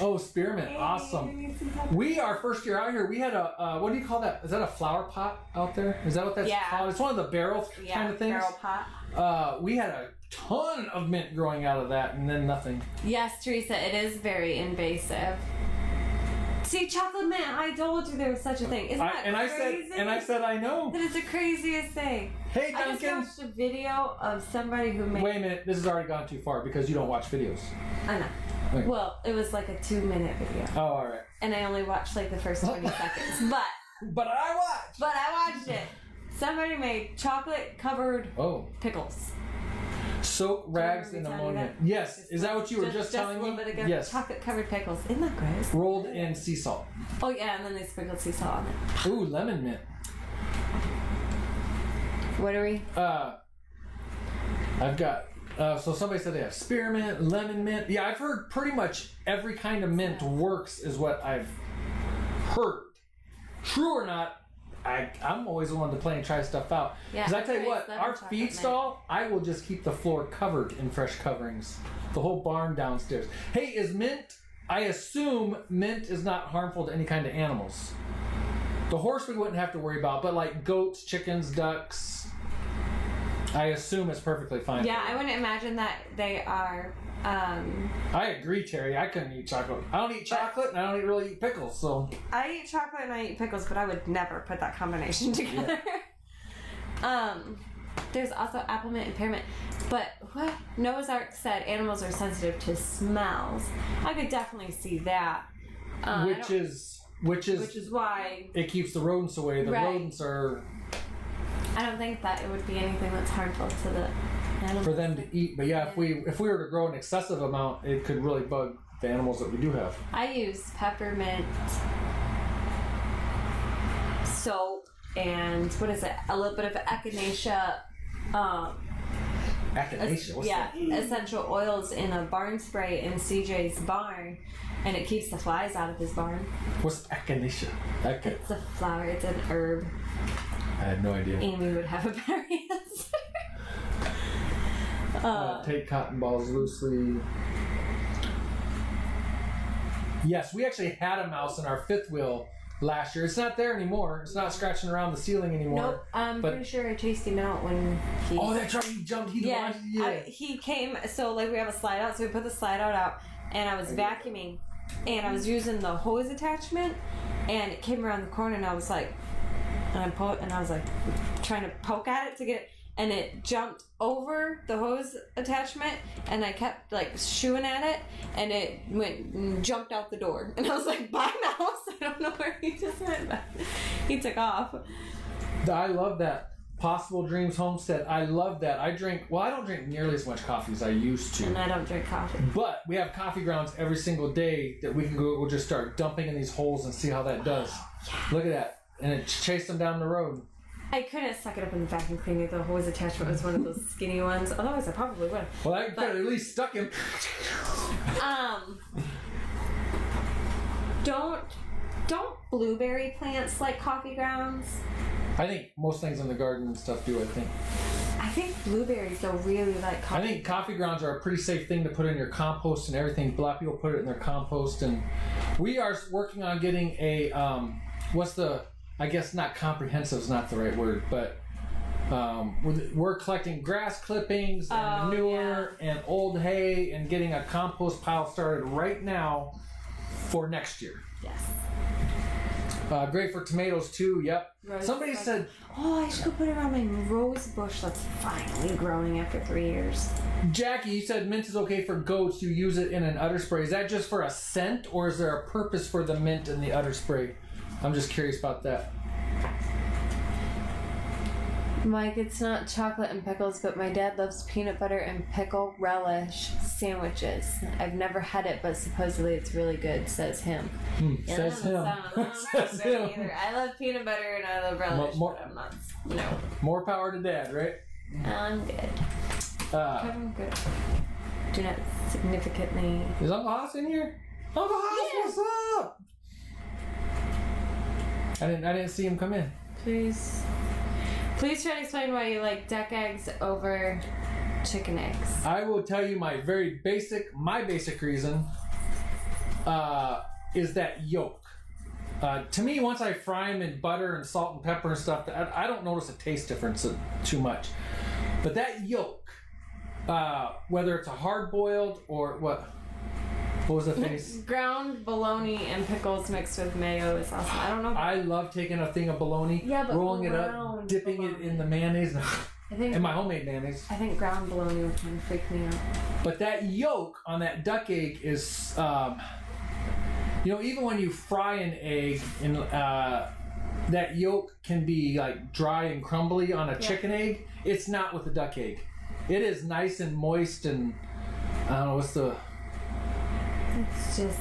Oh, spearmint. Awesome. We, our first year out here, we had a, what do you call that? Is that a flower pot out there? Is that what that's called? It's one of the barrel kind of things. Barrel pot. We had a ton of mint growing out of that and then nothing. Yes, Teresa, it is very invasive. See, chocolate mint, I told you there was such a thing. Isn't that crazy? I said, I know. That is the craziest thing. Hey, Duncan. I just watched a video of somebody who made... Wait a minute, this has already gone too far because you don't watch videos. I know. Okay. Well, it was like a 2-minute video. Oh, all right. And I only watched like the first 20 seconds. But I watched it. Somebody made chocolate-covered pickles. Soak rags in ammonia. Yes. Is that what you were just telling me? Just a little bit ago. Yes. Chocolate-covered pickles. Isn't that gross? Rolled in sea salt. Oh, yeah, and then they sprinkled sea salt on it. Ooh, lemon mint. What are we? I've got... so somebody said they have spearmint, lemon mint. Yeah, I've heard pretty much every kind of mint works is what I've heard. True or not, I'm always the one to play and try stuff out. Because I tell you what, our feed stall, I will just keep the floor covered in fresh coverings. The whole barn downstairs. Hey, is mint... I assume mint is not harmful to any kind of animals. The horse we wouldn't have to worry about, but like goats, chickens, ducks... I assume it's perfectly fine. Yeah, I wouldn't imagine that they are. I agree, Terry. I couldn't eat chocolate. I don't eat chocolate, and I don't really eat pickles. So I eat chocolate and I eat pickles, but I would never put that combination together. Yeah. There's also apple mint and pearmint. But what Noah's Ark said, animals are sensitive to smells. I could definitely see that. Which is why it keeps the rodents away. The Right. rodents are I don't think that it would be anything that's harmful to the animals. for them to eat. But yeah, if we were to grow an excessive amount, it could really bug the animals that we do have. I use peppermint soap and what is it? A little bit of echinacea. Echinacea. What's that? Essential oils in a barn spray in CJ's barn, and it keeps the flies out of his barn. What's echinacea? It's a flower. It's an herb. I had no idea. Amy would have a better answer. Take cotton balls loosely. Yes, we actually had a mouse in our fifth wheel last year. It's not there anymore. It's not scratching around the ceiling anymore. Nope, I'm pretty sure I chased him out when he... Oh, that's right. He jumped. He came... So, like, we have a slide out, so we put the slide out, and I was vacuuming, and I was using the hose attachment, and it came around the corner, and I was like... And I was like trying to poke at it to get it, and it jumped over the hose attachment, and I kept like shooing at it, and it went and jumped out the door, and I was like, "Bye, mouse!" I don't know where he just went, but he took off. I love that. Possible Dreams Homestead. I love that. I don't drink nearly as much coffee as I used to. And I don't drink coffee. But we have coffee grounds every single day that we can go. We'll just start dumping in these holes and see how that does. Yeah. Look at that. And it chased them down the road. I couldn't suck it up in the vacuum cleaner. The hose attachment was one of those skinny ones. Otherwise, I probably would. Well, I could have at least stuck him. Don't blueberry plants like coffee grounds? I think most things in the garden and stuff do, I think. Blueberries though really like coffee. I think coffee grounds are a pretty safe thing to put in your compost and everything. A lot of people put it in their compost, and we are working on getting a I guess not comprehensive is not the right word, but we're collecting grass clippings and manure and old hay and getting a compost pile started right now for next year. Yes. Great for tomatoes too. Yep. Somebody said, "Oh, I should go put it on my rose bush that's finally growing after 3 years." Jackie, you said mint is okay for goats. You use it in an udder spray. Is that just for a scent, or is there a purpose for the mint in the udder spray? I'm just curious about that. Mike, it's not chocolate and pickles, but my dad loves peanut butter and pickle relish sandwiches. I've never had it, but supposedly it's really good, says him. Says him. Says him. Either. I love peanut butter and I love relish, but I'm not. No. More power to Dad, right? I'm good. I'm good. Do not significantly... Is Uncle Haas in here? Uncle Haas, what's up? I didn't see him come in. Please try to explain why you like duck eggs over chicken eggs. I will tell you my basic reason is that yolk. To me, once I fry them in butter and salt and pepper and stuff, I don't notice a taste difference too much. But that yolk, whether it's a hard-boiled or what was the face? Ground bologna and pickles mixed with mayo is awesome. I don't know. I love taking a thing of bologna, rolling it up, dipping it in the mayonnaise, and my homemade mayonnaise. I think ground bologna would kind of freak me out. But that yolk on that duck egg is, even when you fry an egg, and that yolk can be like dry and crumbly on a chicken egg. It's not with the duck egg. It is nice and moist, and I don't know what's the.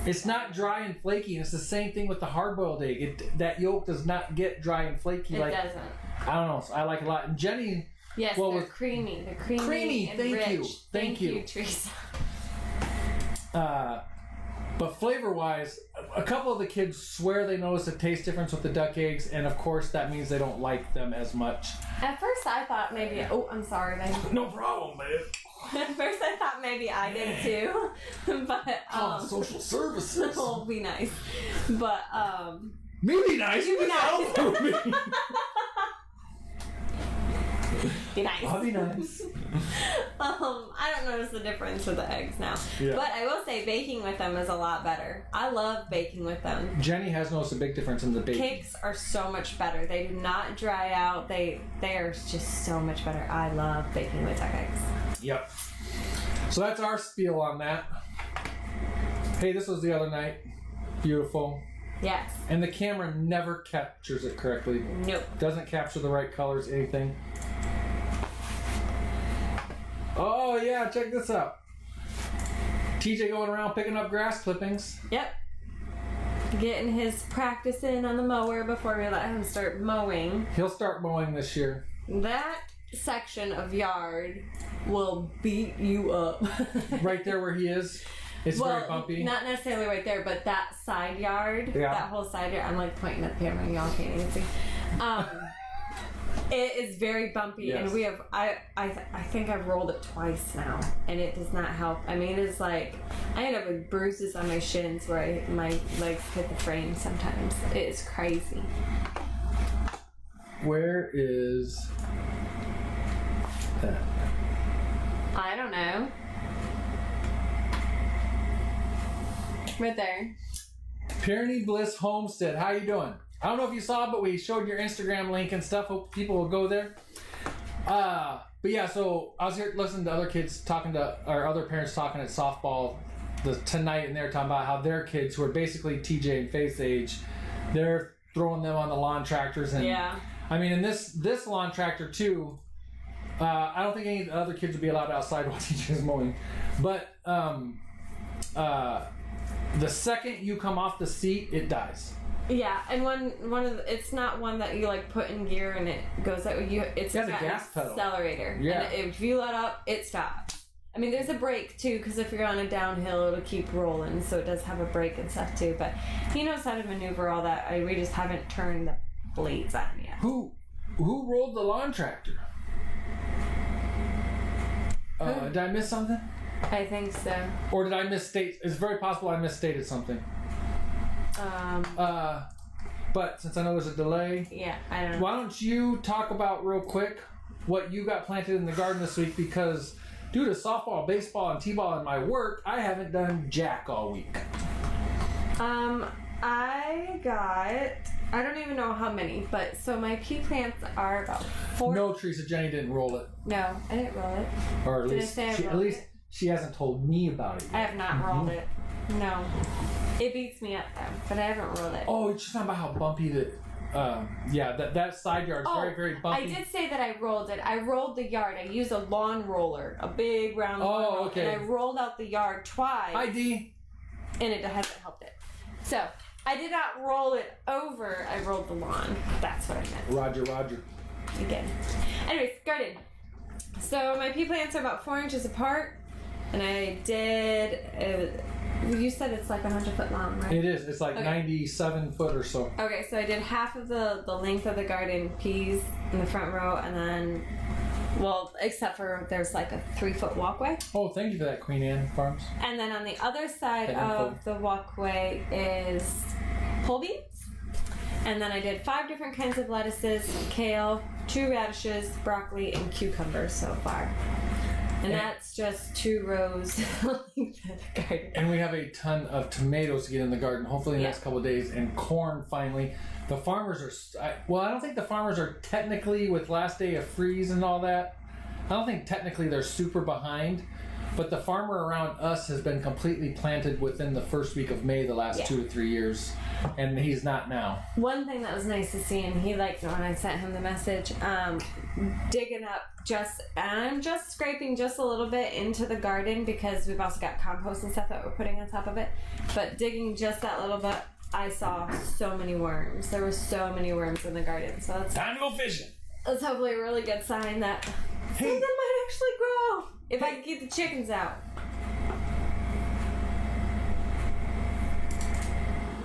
It's not dry and flaky, and it's the same thing with the hard-boiled egg. That yolk does not get dry and flaky. It doesn't. I don't know. So I like it a lot. And Jenny... Yes, they're creamy. They're creamy and thank rich. you. Thank you, Teresa. But flavor-wise, a couple of the kids swear they notice a taste difference with the duck eggs, and of course that means they don't like them as much. At first I thought maybe... Oh, I'm sorry, babe. No problem, babe. At first I thought maybe I did too, but social services. will be nice, but maybe nice. You can help me. Be nice. I'll be nice. I don't notice the difference with the eggs now. Yeah. But I will say baking with them is a lot better. I love baking with them. Jenny has noticed a big difference in the baking. Cakes are so much better. They do not dry out. They are just so much better. I love baking with duck eggs. Yep. So that's our spiel on that. Hey, this was the other night. Beautiful. Yes. And the camera never captures it correctly. Nope. Doesn't capture the right colors, anything. Oh, yeah, check this out. TJ going around picking up grass clippings. Yep. Getting his practice in on the mower before we let him start mowing. He'll start mowing this year. That section of yard will beat you up. Right there where he is. It's very bumpy. Not necessarily right there, but that side yard, that whole side yard, I'm like pointing at the camera and y'all can't even see. It is very bumpy, yes. and we have, I think I've rolled it twice now, and it does not help. I mean, it's like, I end up with bruises on my shins where my legs hit the frame sometimes. It is crazy. Where is that? I don't know. Right there. Pyrenees Bliss Homestead. How you doing? I don't know if you saw, but we showed your Instagram link and stuff. Hope people will go there. But yeah, so I was here listening to other kids talking to, or other parents talking at softball tonight, and they're talking about how their kids, who are basically TJ and Faith's age, they're throwing them on the lawn tractors. And yeah. I mean, in this lawn tractor too, I don't think any of the other kids would be allowed outside while TJ's mowing. But the second you come off the seat, it dies. Yeah, and one of the, it's not one that you like put in gear and it goes that way. It's got a got gas an pedal. Accelerator. Yeah. And if you let up, it stops. I mean, there's a brake too, because if you're on a downhill, it'll keep rolling. So it does have a brake and stuff too. But he knows how to maneuver all that. We just haven't turned the blades on yet. Who rolled the lawn tractor? Did I miss something? I think so. Or did I misstate? It's very possible I misstated something. But since I know there's a delay, yeah, I don't know. why don't you talk about real quick what you got planted in the garden this week? Because due to softball, baseball, and t-ball and my work, I haven't done jack all week. I don't even know how many, but so my pea plants are about 4. No, Teresa, Jenny didn't roll it. No, I didn't roll it. Or at Did I least, say I she, rolled at least it? she hasn't told me about it yet. I have not rolled it. No. It beats me up though, but I haven't rolled it. Oh, you're just talking about how bumpy that side yard's very, very bumpy. I did say that I rolled it. I rolled the yard. I used a lawn roller, a big round lawn roller, okay. and I rolled out the yard twice. Hi, Dee. And it hasn't helped it. So, I did not roll it over. I rolled the lawn. That's what I meant. Roger. Again. Anyways, garden. So, my pea plants are about 4 inches apart. And I did... you said it's like 100-foot long, right? It is. It's like 97 foot or so. Okay, so I did half of the length of the garden peas in the front row, and then, well, except for there's like a 3-foot walkway. Oh, thank you for that, Queen Anne Farms. And then on the other side of the walkway is pole beans. And then I did 5 different kinds of lettuces, kale, 2 radishes, broccoli, and cucumbers so far. And that's just 2 rows of the garden. And we have a ton of tomatoes to get in the garden, hopefully in the next couple of days, and corn finally. The farmers are... I don't think the farmers are technically, with last day of freeze and all that, I don't think technically they're super behind, but the farmer around us has been completely planted within the first week of May the last 2 to 3 years, and he's not now. One thing that was nice to see, and he liked it when I sent him the message, digging up I'm just scraping just a little bit into the garden because we've also got compost and stuff that we're putting on top of it, but digging just that little bit, I saw so many worms. There were so many worms in the garden, so that's time to go fishing. That's hopefully a really good sign that something might actually grow if I can keep the chickens out.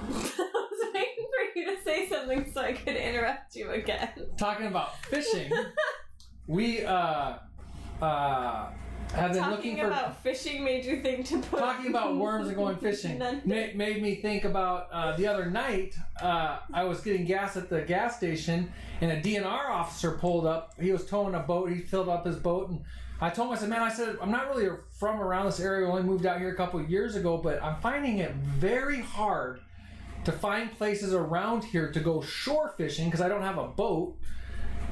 I was waiting for you to say something so I could interrupt you again. Talking about fishing, we have I've been Talking looking for. about fishing made you think to put. Talking about worms and going fishing made me think about the other night. I was getting gas at the gas station, and a DNR officer pulled up. He was towing a boat. He filled up his boat, and I told him, I said, man, I'm not really from around this area. I only moved out here a couple of years ago, but I'm finding it very hard to find places around here to go shore fishing because I don't have a boat.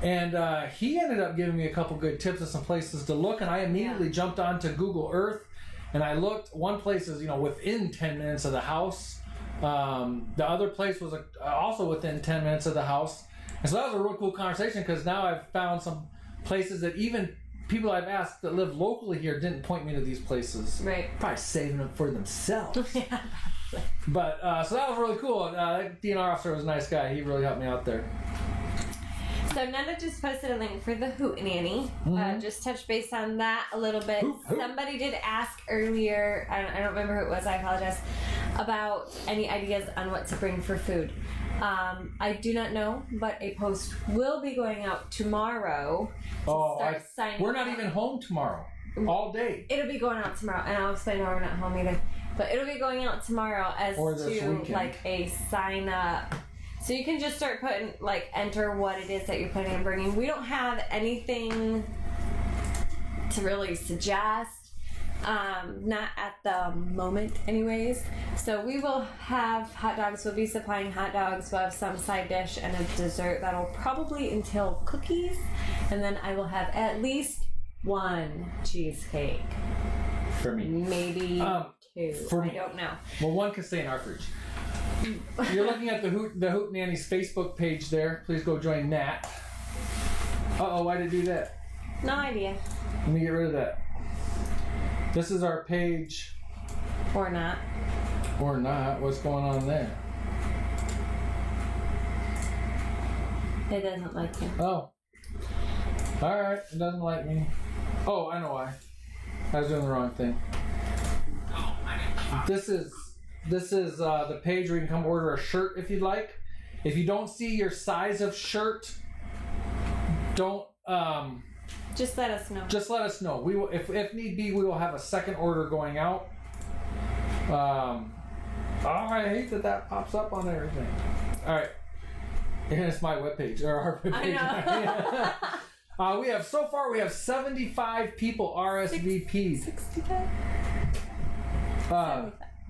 And he ended up giving me a couple good tips of some places to look, and I immediately jumped onto Google Earth, and I looked. One place is, within 10 minutes of the house. The other place was also within 10 minutes of the house. And so that was a real cool conversation because now I've found some places that even people I've asked that live locally here didn't point me to these places. Right. Probably saving them for themselves. Yeah. But, so that was really cool. That DNR officer was a nice guy. He really helped me out there. So Nanda just posted a link for the Hootenanny. Just touch base on that a little bit. Hoot. Somebody did ask earlier, I don't remember who it was, I apologize, about any ideas on what to bring for food. I do not know, but a post will be going out tomorrow to start signing we're not up. even home tomorrow. All day. It'll be going out tomorrow, and I'll explain why we're not home either. But it'll be going out tomorrow as Or this to weekend. like a sign up. So you can just start putting, enter what it is that you're planning on bringing. We don't have anything to really suggest, not at the moment anyways. So we will have hot dogs. We'll be supplying hot dogs. We'll have some side dish and a dessert that'll probably entail cookies. And then I will have at least one cheesecake. For me. Maybe two. for I me. don't know. Well, one can stay in our fridge. You're looking at the Hootenanny's Facebook page there. Please go join that. Uh-oh, why did it do that? No idea. Let me get rid of that. This is our page. Or not. Or not. What's going on there? It doesn't like you. Oh. Alright, it doesn't like me. Oh, I know why. I was doing the wrong thing. This is the page where you can come order a shirt if you'd like. If you don't see your size of shirt, don't Just let us know. just let us know. We will, if need be, we will have a second order going out. I hate that pops up on everything. All right, and it's my webpage or our webpage. I know. We have 75 people RSVP'd. 65?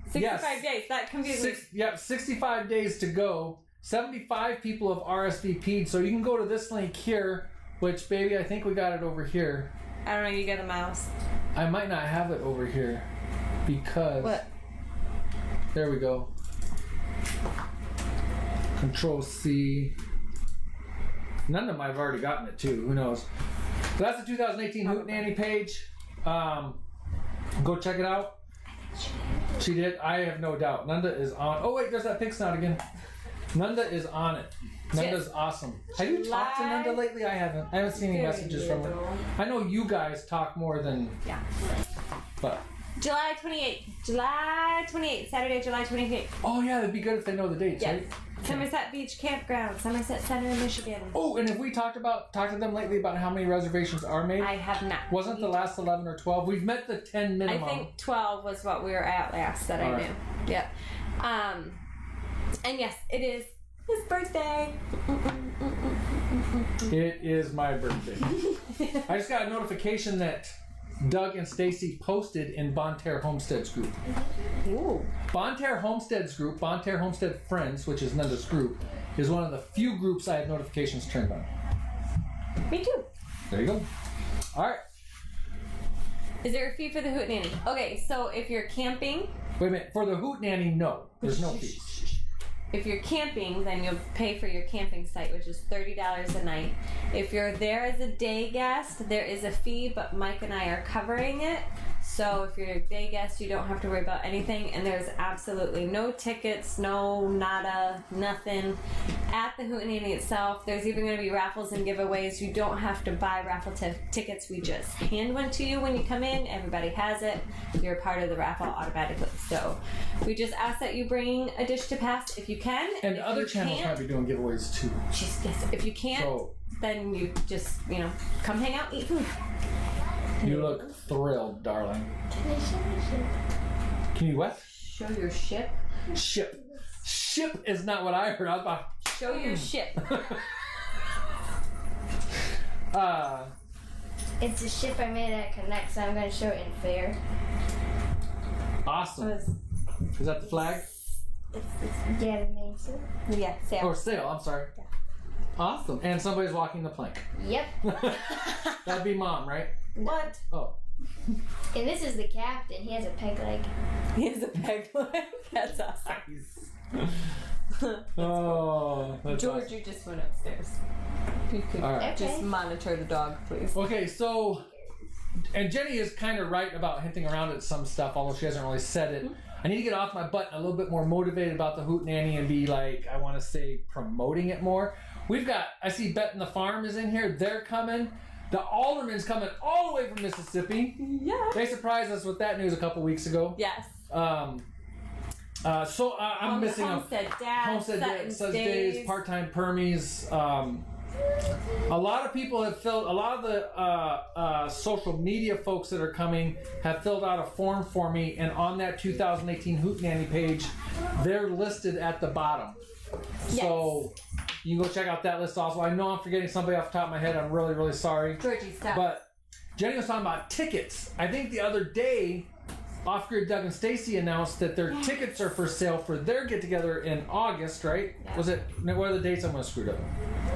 65 yes. days. That confuses me. 65 days to go. 75 people have RSVP'd, so you can go to this link here, which, baby, I think we got it over here. I don't know, you get a mouse. I might not have it over here because... What? There we go. Control C. None of them I've already gotten it too. Who knows? So that's the 2018 Hootenanny page. Go check it out. She did. I have no doubt. Nanda is on. Oh wait, there's that pig snout again. Nanda is on it. Nanda's awesome. Have you talked to Nanda lately? I haven't. I haven't seen any messages from her. I know you guys talk more than. Yeah. But. July 28th. July 28th. Saturday, July 28th. Oh yeah, it'd be good if they know the dates, Yes. right? Somerset Beach Campground, Somerset Center, Michigan. Oh, and have we talked to them lately about how many reservations are made? I have not. Wasn't the last 11 or 12? We've met the 10 minimum. I think 12 was what we were at last that I All knew. right. Yep. And yes, it is his birthday. It is my birthday. I just got a notification that Doug and Stacy posted in Bonterre Homestead's group. Ooh. Bonterre Homestead's group, Bonterre Homestead Friends, which is Nanda's group, is one of the few groups I have notifications turned on. Me too. There you go. All right. Is there a fee for the Hootenanny? Okay, so if you're camping, Wait a minute. For the Hootenanny, no. There's no fee. if you're camping, then you'll pay for your camping site, which is $30 a night. If you're there as a day guest, there is a fee, but Mike and I are covering it. So if you're a day guest, you don't have to worry about anything, and there's absolutely no tickets, no nada, nothing at the Hootenanny itself. There's even going to be raffles and giveaways. You don't have to buy raffle tickets. We just hand one to you when you come in. Everybody has it. You're part of the raffle automatically. So we just ask that you bring a dish to pass if you can. And if other you channels can't, might be doing giveaways too. yes, if you can't, So, then you just, come hang out, eat food. You look thrilled, darling. Can I show my ship? Can you what? Show your ship. Ship. Ship is not what I heard. I was about. Show your ship. It's a ship I made at Connect, so I'm going to show it in fair. Awesome. Is that the flag? Yeah, the main ship. Yeah, sail. Or sail, I'm sorry. Awesome. And somebody's walking the plank. Yep. That'd be Mom, right? What? Oh. And this is the captain. He has a peg leg. He has a peg leg. That's awesome. Oh, that's George, awesome. you just went upstairs. You could All right. just Okay. monitor the dog, please. Okay, so, and Jenny is kind of right about hinting around at some stuff, although she hasn't really said it. I need to get off my butt and a little bit more motivated about the Hootenanny and be like, I want to say, promoting it more. We've got, I see Betting the Farm is in here. They're coming. The Alderman's coming all the way from Mississippi. Yeah. They surprised us with that news a couple weeks ago. Yes. I'm missing a Homestead Dad, Homestead Sutton's Days, part-time permies. A lot of people have filled. A lot of the social media folks that are coming have filled out a form for me, and on that 2018 Hootenanny page, they're listed at the bottom. So you can go check out that list also. I know I'm forgetting somebody off the top of my head. I'm really, really sorry. Georgie, stop. But Jenny was talking about tickets. I think the other day, Off Grid Doug and Stacy announced that their tickets are for sale for their get together in August, right? Yeah. Was it? What are the dates? I'm going to screw it up.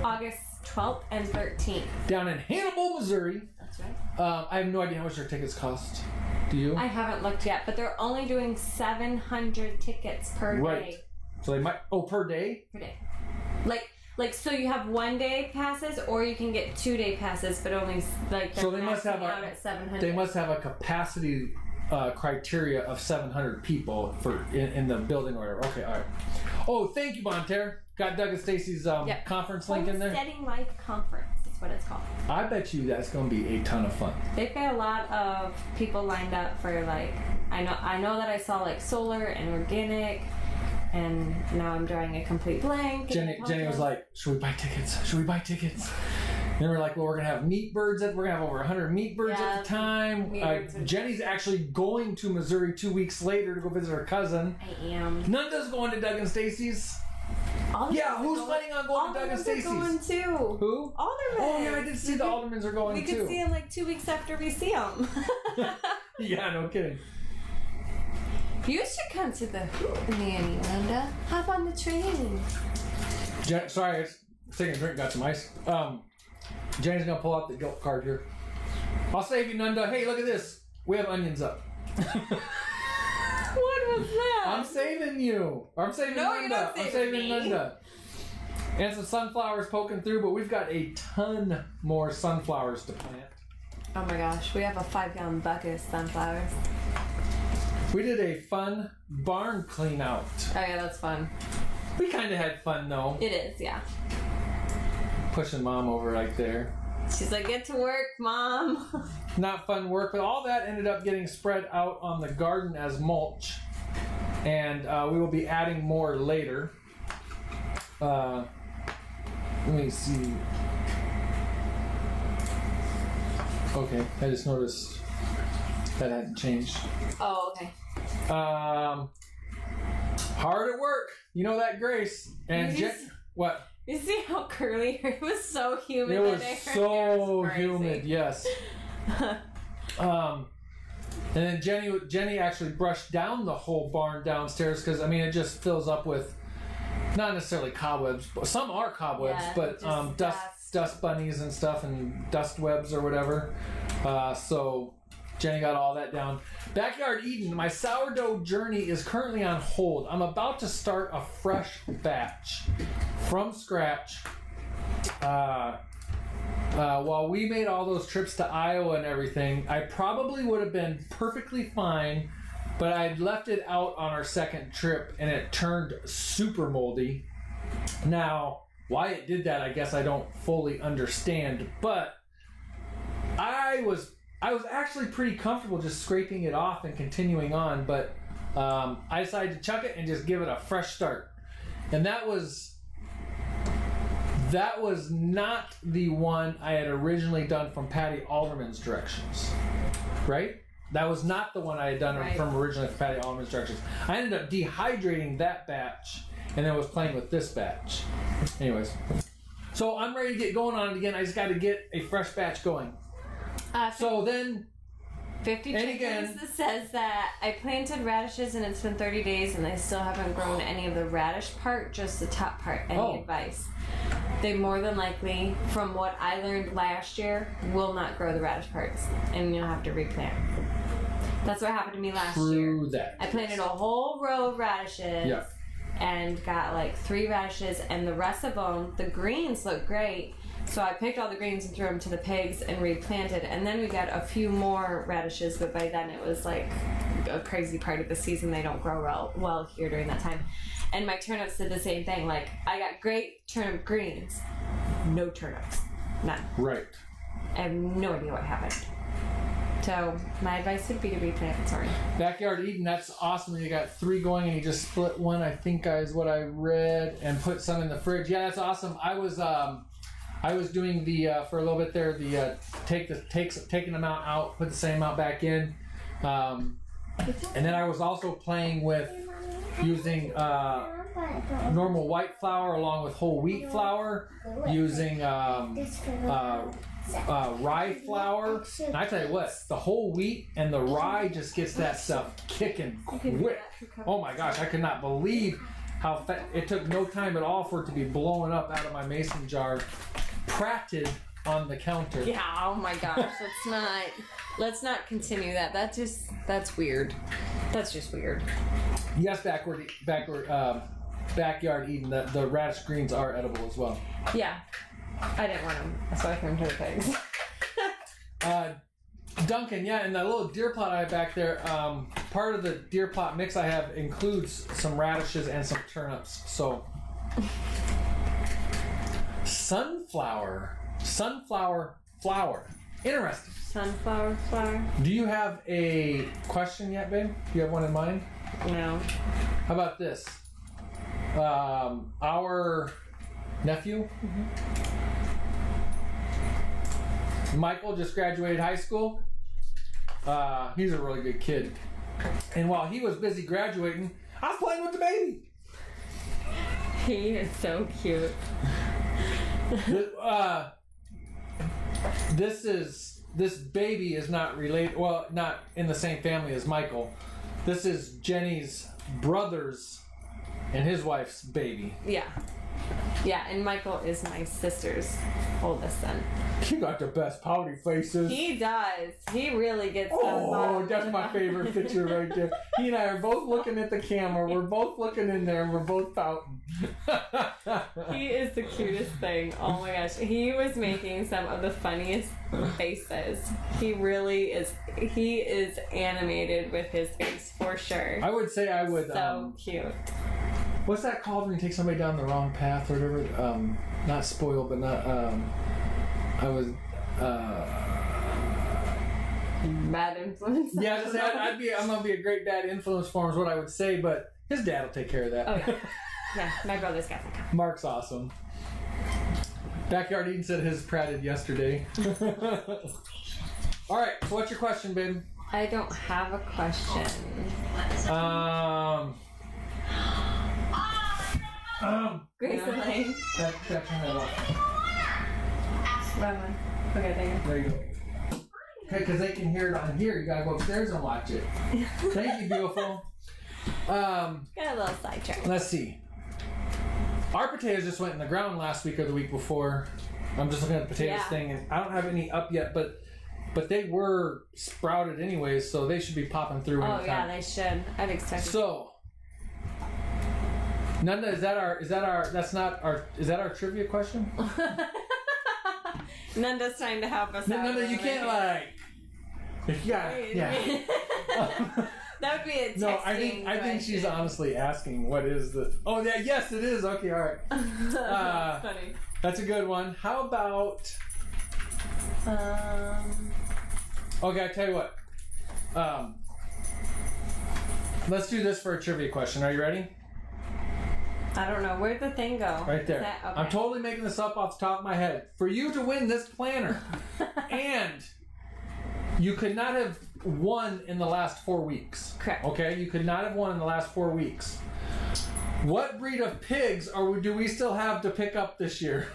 August 12th and 13th. Down in Hannibal, Missouri. That's right. I have no idea how much their tickets cost. Do you? I haven't looked yet, but they're only doing 700 tickets per Right. day. So they might. Oh, per day. Per day. Like so you have 1 day passes, or you can get 2 day passes, but only like they're So they must have maxing out a. at 700. They must have a capacity criteria of 700 people for in the building or whatever. Okay, all right. Oh, thank you, Bonterre. Got Doug and Stacy's conference link in there. Homesteading Life Conference is what it's called. I bet you that's going to be a ton of fun. They've got a lot of people lined up for like I know that I saw like solar and organic, and now I'm drawing a complete blank. Jenny was like, "Should we buy tickets? Should we buy tickets?" And we're like, "Well, we're gonna have meat birds. We're gonna have over 100 meat birds at the time." meat birds are- Jenny's actually going to Missouri 2 weeks later to go visit her cousin. I am. Nanda's going to Doug and Stacy's. All Yeah, who's planning on going to Doug and Stacy's? going too. Who? Alderman. Oh yeah, I did see the Aldermans are going We too. could see him like 2 weeks after we see him. Yeah, no kidding. You should come to the Hootenanny, Linda. Hop on the train. Sorry, I was taking a drink, got some ice. Jenny's gonna pull out the guilt card here. I'll save you, Nanda. Hey, look at this. We have onions up. What was that? I'm saving you. I'm saving No, you're Nanda. not I'm saving saving me. Nanda. And some sunflowers poking through, but we've got a ton more sunflowers to plant. Oh my gosh, we have a 5-gallon bucket of sunflowers. We did a fun barn clean out. Oh yeah, that's fun. We kind of had fun though. It is, yeah. Pushing Mom over right there. She's like, get to work, Mom. Not fun work, but all that ended up getting spread out on the garden as mulch. And we will be adding more later. Let me see. Okay, I just noticed that hadn't changed. Oh, okay. Hard at work. You know that, Grace. And You just- what? You see how curly her? It was so humid. It was today. Her hair so was crazy. humid, yes. And then Jenny actually brushed down the whole barn downstairs because I mean it just fills up with not necessarily cobwebs, but some are cobwebs, Yeah, but just dust bunnies and stuff and dust webs or whatever. So Jenny got all that down. Backyard Eden, my sourdough journey is currently on hold. I'm about to start a fresh batch from scratch. While we made all those trips to Iowa and everything, I probably would have been perfectly fine, but I'd left it out on our second trip and it turned super moldy. Now, why it did that, I guess I don't fully understand, but I was actually pretty comfortable just scraping it off and continuing on, but I decided to chuck it and just give it a fresh start. And that was That was not the one I had originally done from Patty Alderman's directions, right? That was not the one I had done from originally from Patty Alderman's directions. I ended up dehydrating that batch and then was playing with this batch. Anyways, so I'm ready to get going on it again. I just got to get a fresh batch going. So then... 50 Chickens says that I planted radishes and it's been 30 days and I still haven't grown any of the radish part, just the top part. Any advice? They more than likely, from what I learned last year, will not grow the radish parts and you'll have to replant. That's what happened to me last year. That. I planted a whole row of radishes and got like 3 radishes, and the rest of them, the greens look great. So I picked all the greens and threw them to the pigs and replanted. And then we got a few more radishes, but by then it was like a crazy part of the season. They don't grow well here during that time. And my turnips did the same thing. Like, I got great turnip greens. No turnips. None. Right. I have no idea what happened. So my advice would be to replant. Sorry. Backyard Eden, that's awesome. You got 3 going and you just split one, I think is what I read, and put some in the fridge. Yeah, that's awesome. I was doing the for a little bit there, the taking them out, put the same amount back in, and then I was also playing with using normal white flour along with whole wheat flour, using rye flour. And I tell you what, the whole wheat and the rye just gets that stuff kicking quick. Oh my gosh, I could not believe how it took no time at all for it to be blowing up out of my mason jar. Pratted on the counter. Yeah, oh my gosh, let's not continue that. That's weird. That's just weird. Yes, Backyard Eden, the radish greens are edible as well. Yeah. I didn't want them, so I threw them to the pigs. Duncan, yeah, and that little deer plot I have back there, part of the deer plot mix I have includes some radishes and some turnips, so... Sunflower flower. Interesting. Sunflower flower. Do you have a question yet, babe? Do you have one in mind? No. How about this? Our nephew, Michael, just graduated high school. He's a really good kid. And while he was busy graduating, I was playing with the baby. He is so cute. This baby is not related, well, not in the same family as Michael. This is Jenny's brother's and his wife's baby. Yeah. Yeah, and Michael is my sister's oldest son. You got the best pouty faces. He does. He really gets Oh, that's my favorite picture right there. He and I are both looking at the camera. We're both looking in there and we're both pouting. He is the cutest thing. Oh my gosh. He was making some of the funniest faces. He really is. He is animated with his face for sure. I would say I would... So cute. What's that called when you take somebody down the wrong path or whatever? Not spoiled, but not... I was... Bad influence. Yeah, I was gonna say, I'm going to be a great bad influence for him is what I would say, but his dad will take care of that. Oh, yeah. Yeah, my brother's got that. Mark's awesome. Backyard Eden said his pratted yesterday. All right, so what's your question, babe? I don't have a question. Grace and Lane. Turn that off. Wrong one. Okay, there you go. There you go. Okay, because they can hear it on here. You gotta go upstairs and watch it. Thank you, beautiful. Got a little sidetrack. Let's see. Our potatoes just went in the ground last week or the week before. I'm just looking at the potatoes thing, and I don't have any up yet, but they were sprouted anyways, so they should be popping through. Oh yeah, they should. I'd expect. So, Nanda, is that our trivia question? Nanda's trying to help us out. Nanda, you can't yeah. That would be a texting No, I think she's honestly asking what is the... Oh, yeah, yes, it is. Okay, all right. That's funny. That's a good one. How about... Okay, I tell you what. Let's do this for a trivia question. Are you ready? I don't know. Where'd the thing go? Right there. Is that- okay. I'm totally making this up off the top of my head. For you to win this planner, and you could not have won in the last 4 weeks. Correct. Okay? You could not have won in the last 4 weeks. What breed of pigs do we still have to pick up this year?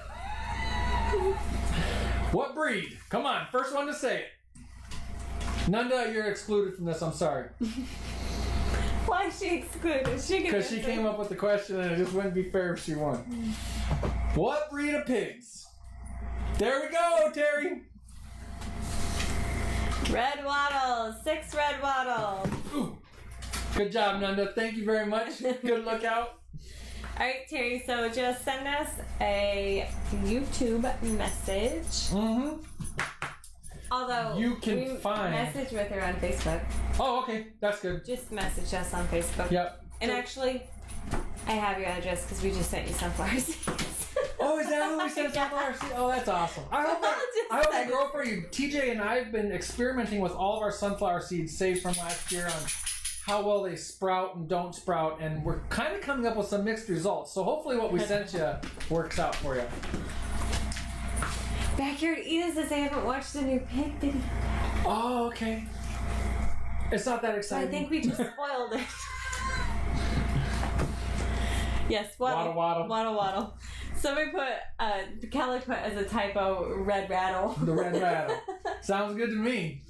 What breed? Come on, first one to say it. Nanda, you're excluded from this. I'm sorry. Why is she excluded? Because she came up with the question and it just wouldn't be fair if she won. What breed of pigs? There we go, Terry. Red wattles. 6 red wattles. Ooh. Good job, Nanda. Thank you very much. Good look out. All right, Terry. So just send us a YouTube message. Mm-hmm. Although You can we find- message with her on Facebook. Oh, okay. That's good. Just message us on Facebook. Yep. And actually, I have your address because we just sent you sunflower seeds. Oh, is that what we said? Sunflower seed? Oh, that's awesome. I hope they grow for you. TJ and I have been experimenting with all of our sunflower seeds saved from last year on how well they sprout and don't sprout, and we're kind of coming up with some mixed results. So hopefully what we sent you works out for you. Backyard Eden says they haven't watched the new pig video. Oh, okay. It's not that So I exciting. think we just spoiled it. Yes, waddle. Waddle. Waddle. Somebody put, Kelly put as a typo, red rattle. The red rattle. Sounds good to me.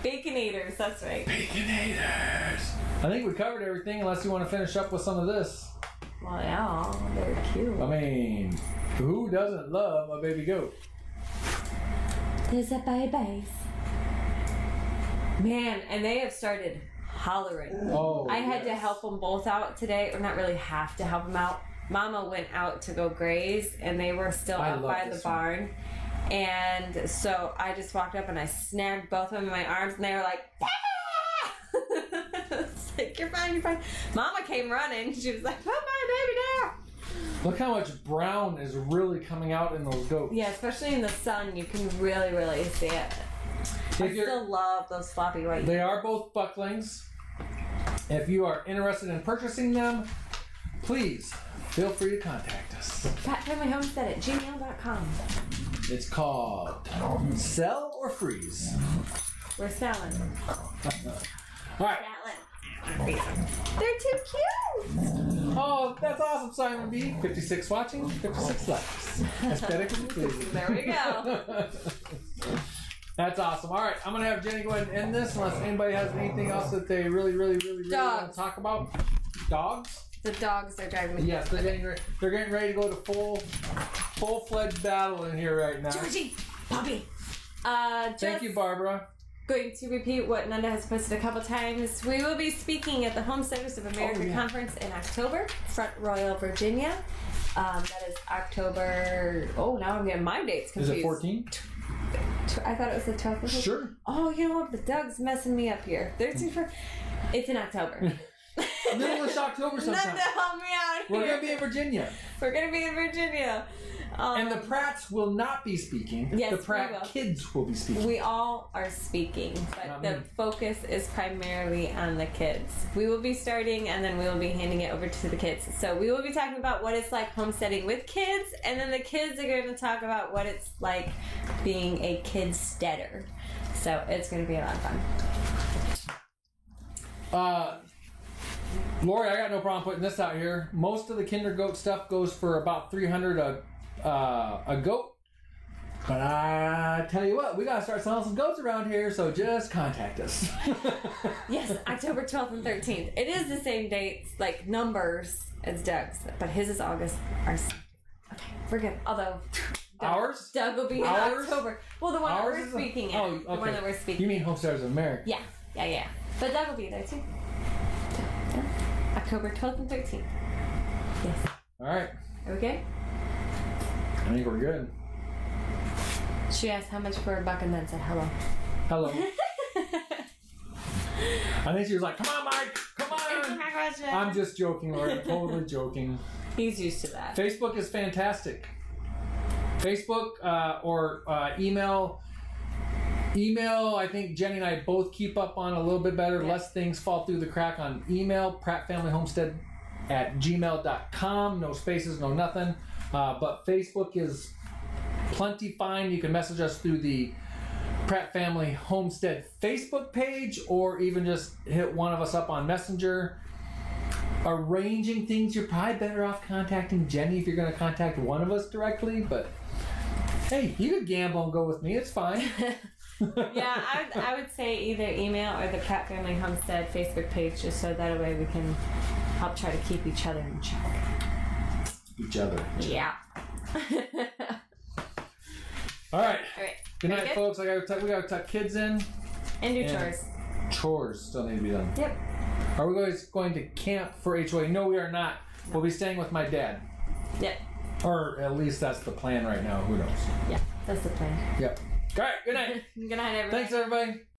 Bacon eaters, that's right. Baconators. I think we covered everything unless you want to finish up with some of this. Well, yeah, they're cute. I mean, who doesn't love a baby goat? There's a babies. Man, and they have started hollering. Oh, I had to yes. help them both out today, or not really have to help them out. Mama went out to go graze, and they were still I out love by the this one. barn. And so I just walked up and I snagged both of them in my arms, and they were like, ah! It's like, you're fine. Mama came running. She was like, put my baby down. Look how much brown is really coming out in those goats. Yeah, especially in the sun, you can really, really see it. I If you're- still love those floppy white. They are both bucklings. If you are interested in purchasing them, please feel free to contact us. FatFamilyHomestead@gmail.com. It's called Sell or Freeze. We're selling. All right. They're too cute. Oh, that's awesome, Simon B. 56 watching, 56 likes. Aesthetically pleasing. There we go. That's awesome. All right, I'm going to have Jenny go ahead and end this unless anybody has anything else that they really want to Dogs. talk about. Dogs? The dogs are driving me. Yes, they're getting ready to go to full-fledged battle in here right now. Georgie, Bobby. Thank you, Barbara. Going to repeat what Nanda has posted a couple times. We will be speaking at the Homesteaders of America Conference in October, Front Royal, Virginia. That is October. Oh, now I'm getting my dates Is confused. it 14? I thought it was the 12th. Sure. Oh, you know what? The Doug's messing me up here. 13 for. It's in October. Middle of October sometime. Nanda, help me out here. We're going to be in Virginia. We're gonna be in Virginia. And the Pratts will not be speaking. Yes, the we Pratt will. kids will be speaking. We all are speaking, but Not the me. focus is primarily on the kids. We will be starting, and then we will be handing it over to the kids. So we will be talking about what it's like homesteading with kids, and then the kids are going to talk about what it's like being a kid-steader. So it's going to be a lot of fun. Lori, I got no problem putting this out here. Most of the Kinder Goat stuff goes for about $300 a goat. But I tell you what, we gotta start selling some goats around here, so just contact us. Yes, October 12th and 13th. It is the same dates, like numbers, as Doug's, but his is August. Ours. Okay, we're good. Although Ours? Doug will be in Ours? October. Well, the one that Ours we're is speaking Oh, at. okay. The one that we're speaking. You mean Homesteaders of America? Yeah. But Doug will be there too. Yeah. October 12th and 13th. Yes. All right. Okay. I think we're good. She asked how much for a buck and then said hello. Hello. I think she was like, "Come on, Mike. Come on." I'm just joking, Lori. I'm totally joking. He's used to that. Facebook is fantastic. Facebook or email. Email, I think Jenny and I both keep up on a little bit better. Yeah. Less things fall through the crack on email, prattfamilyhomestead@gmail.com. No spaces, no nothing. But Facebook is plenty fine. You can message us through the Pratt Family Homestead Facebook page, or even just hit one of us up on Messenger. Arranging things, you're probably better off contacting Jenny if you're going to contact one of us directly, but hey, you could gamble and go with me, it's fine. Yeah, I would say either email or the Pratt Family Homestead Facebook page, just so that way we can help try to keep each other in check. Each other. Yeah. All right. Alright. Good night, folks. We gotta tuck kids in. And do chores. Chores still need to be done. Yep. Are we guys going to camp for HOA? No, we are not. We'll be staying with my dad. Yep. Or at least that's the plan right now. Who knows? Yeah, that's the plan. Yep. All right. Good night. Good night, everybody. Thanks, everybody.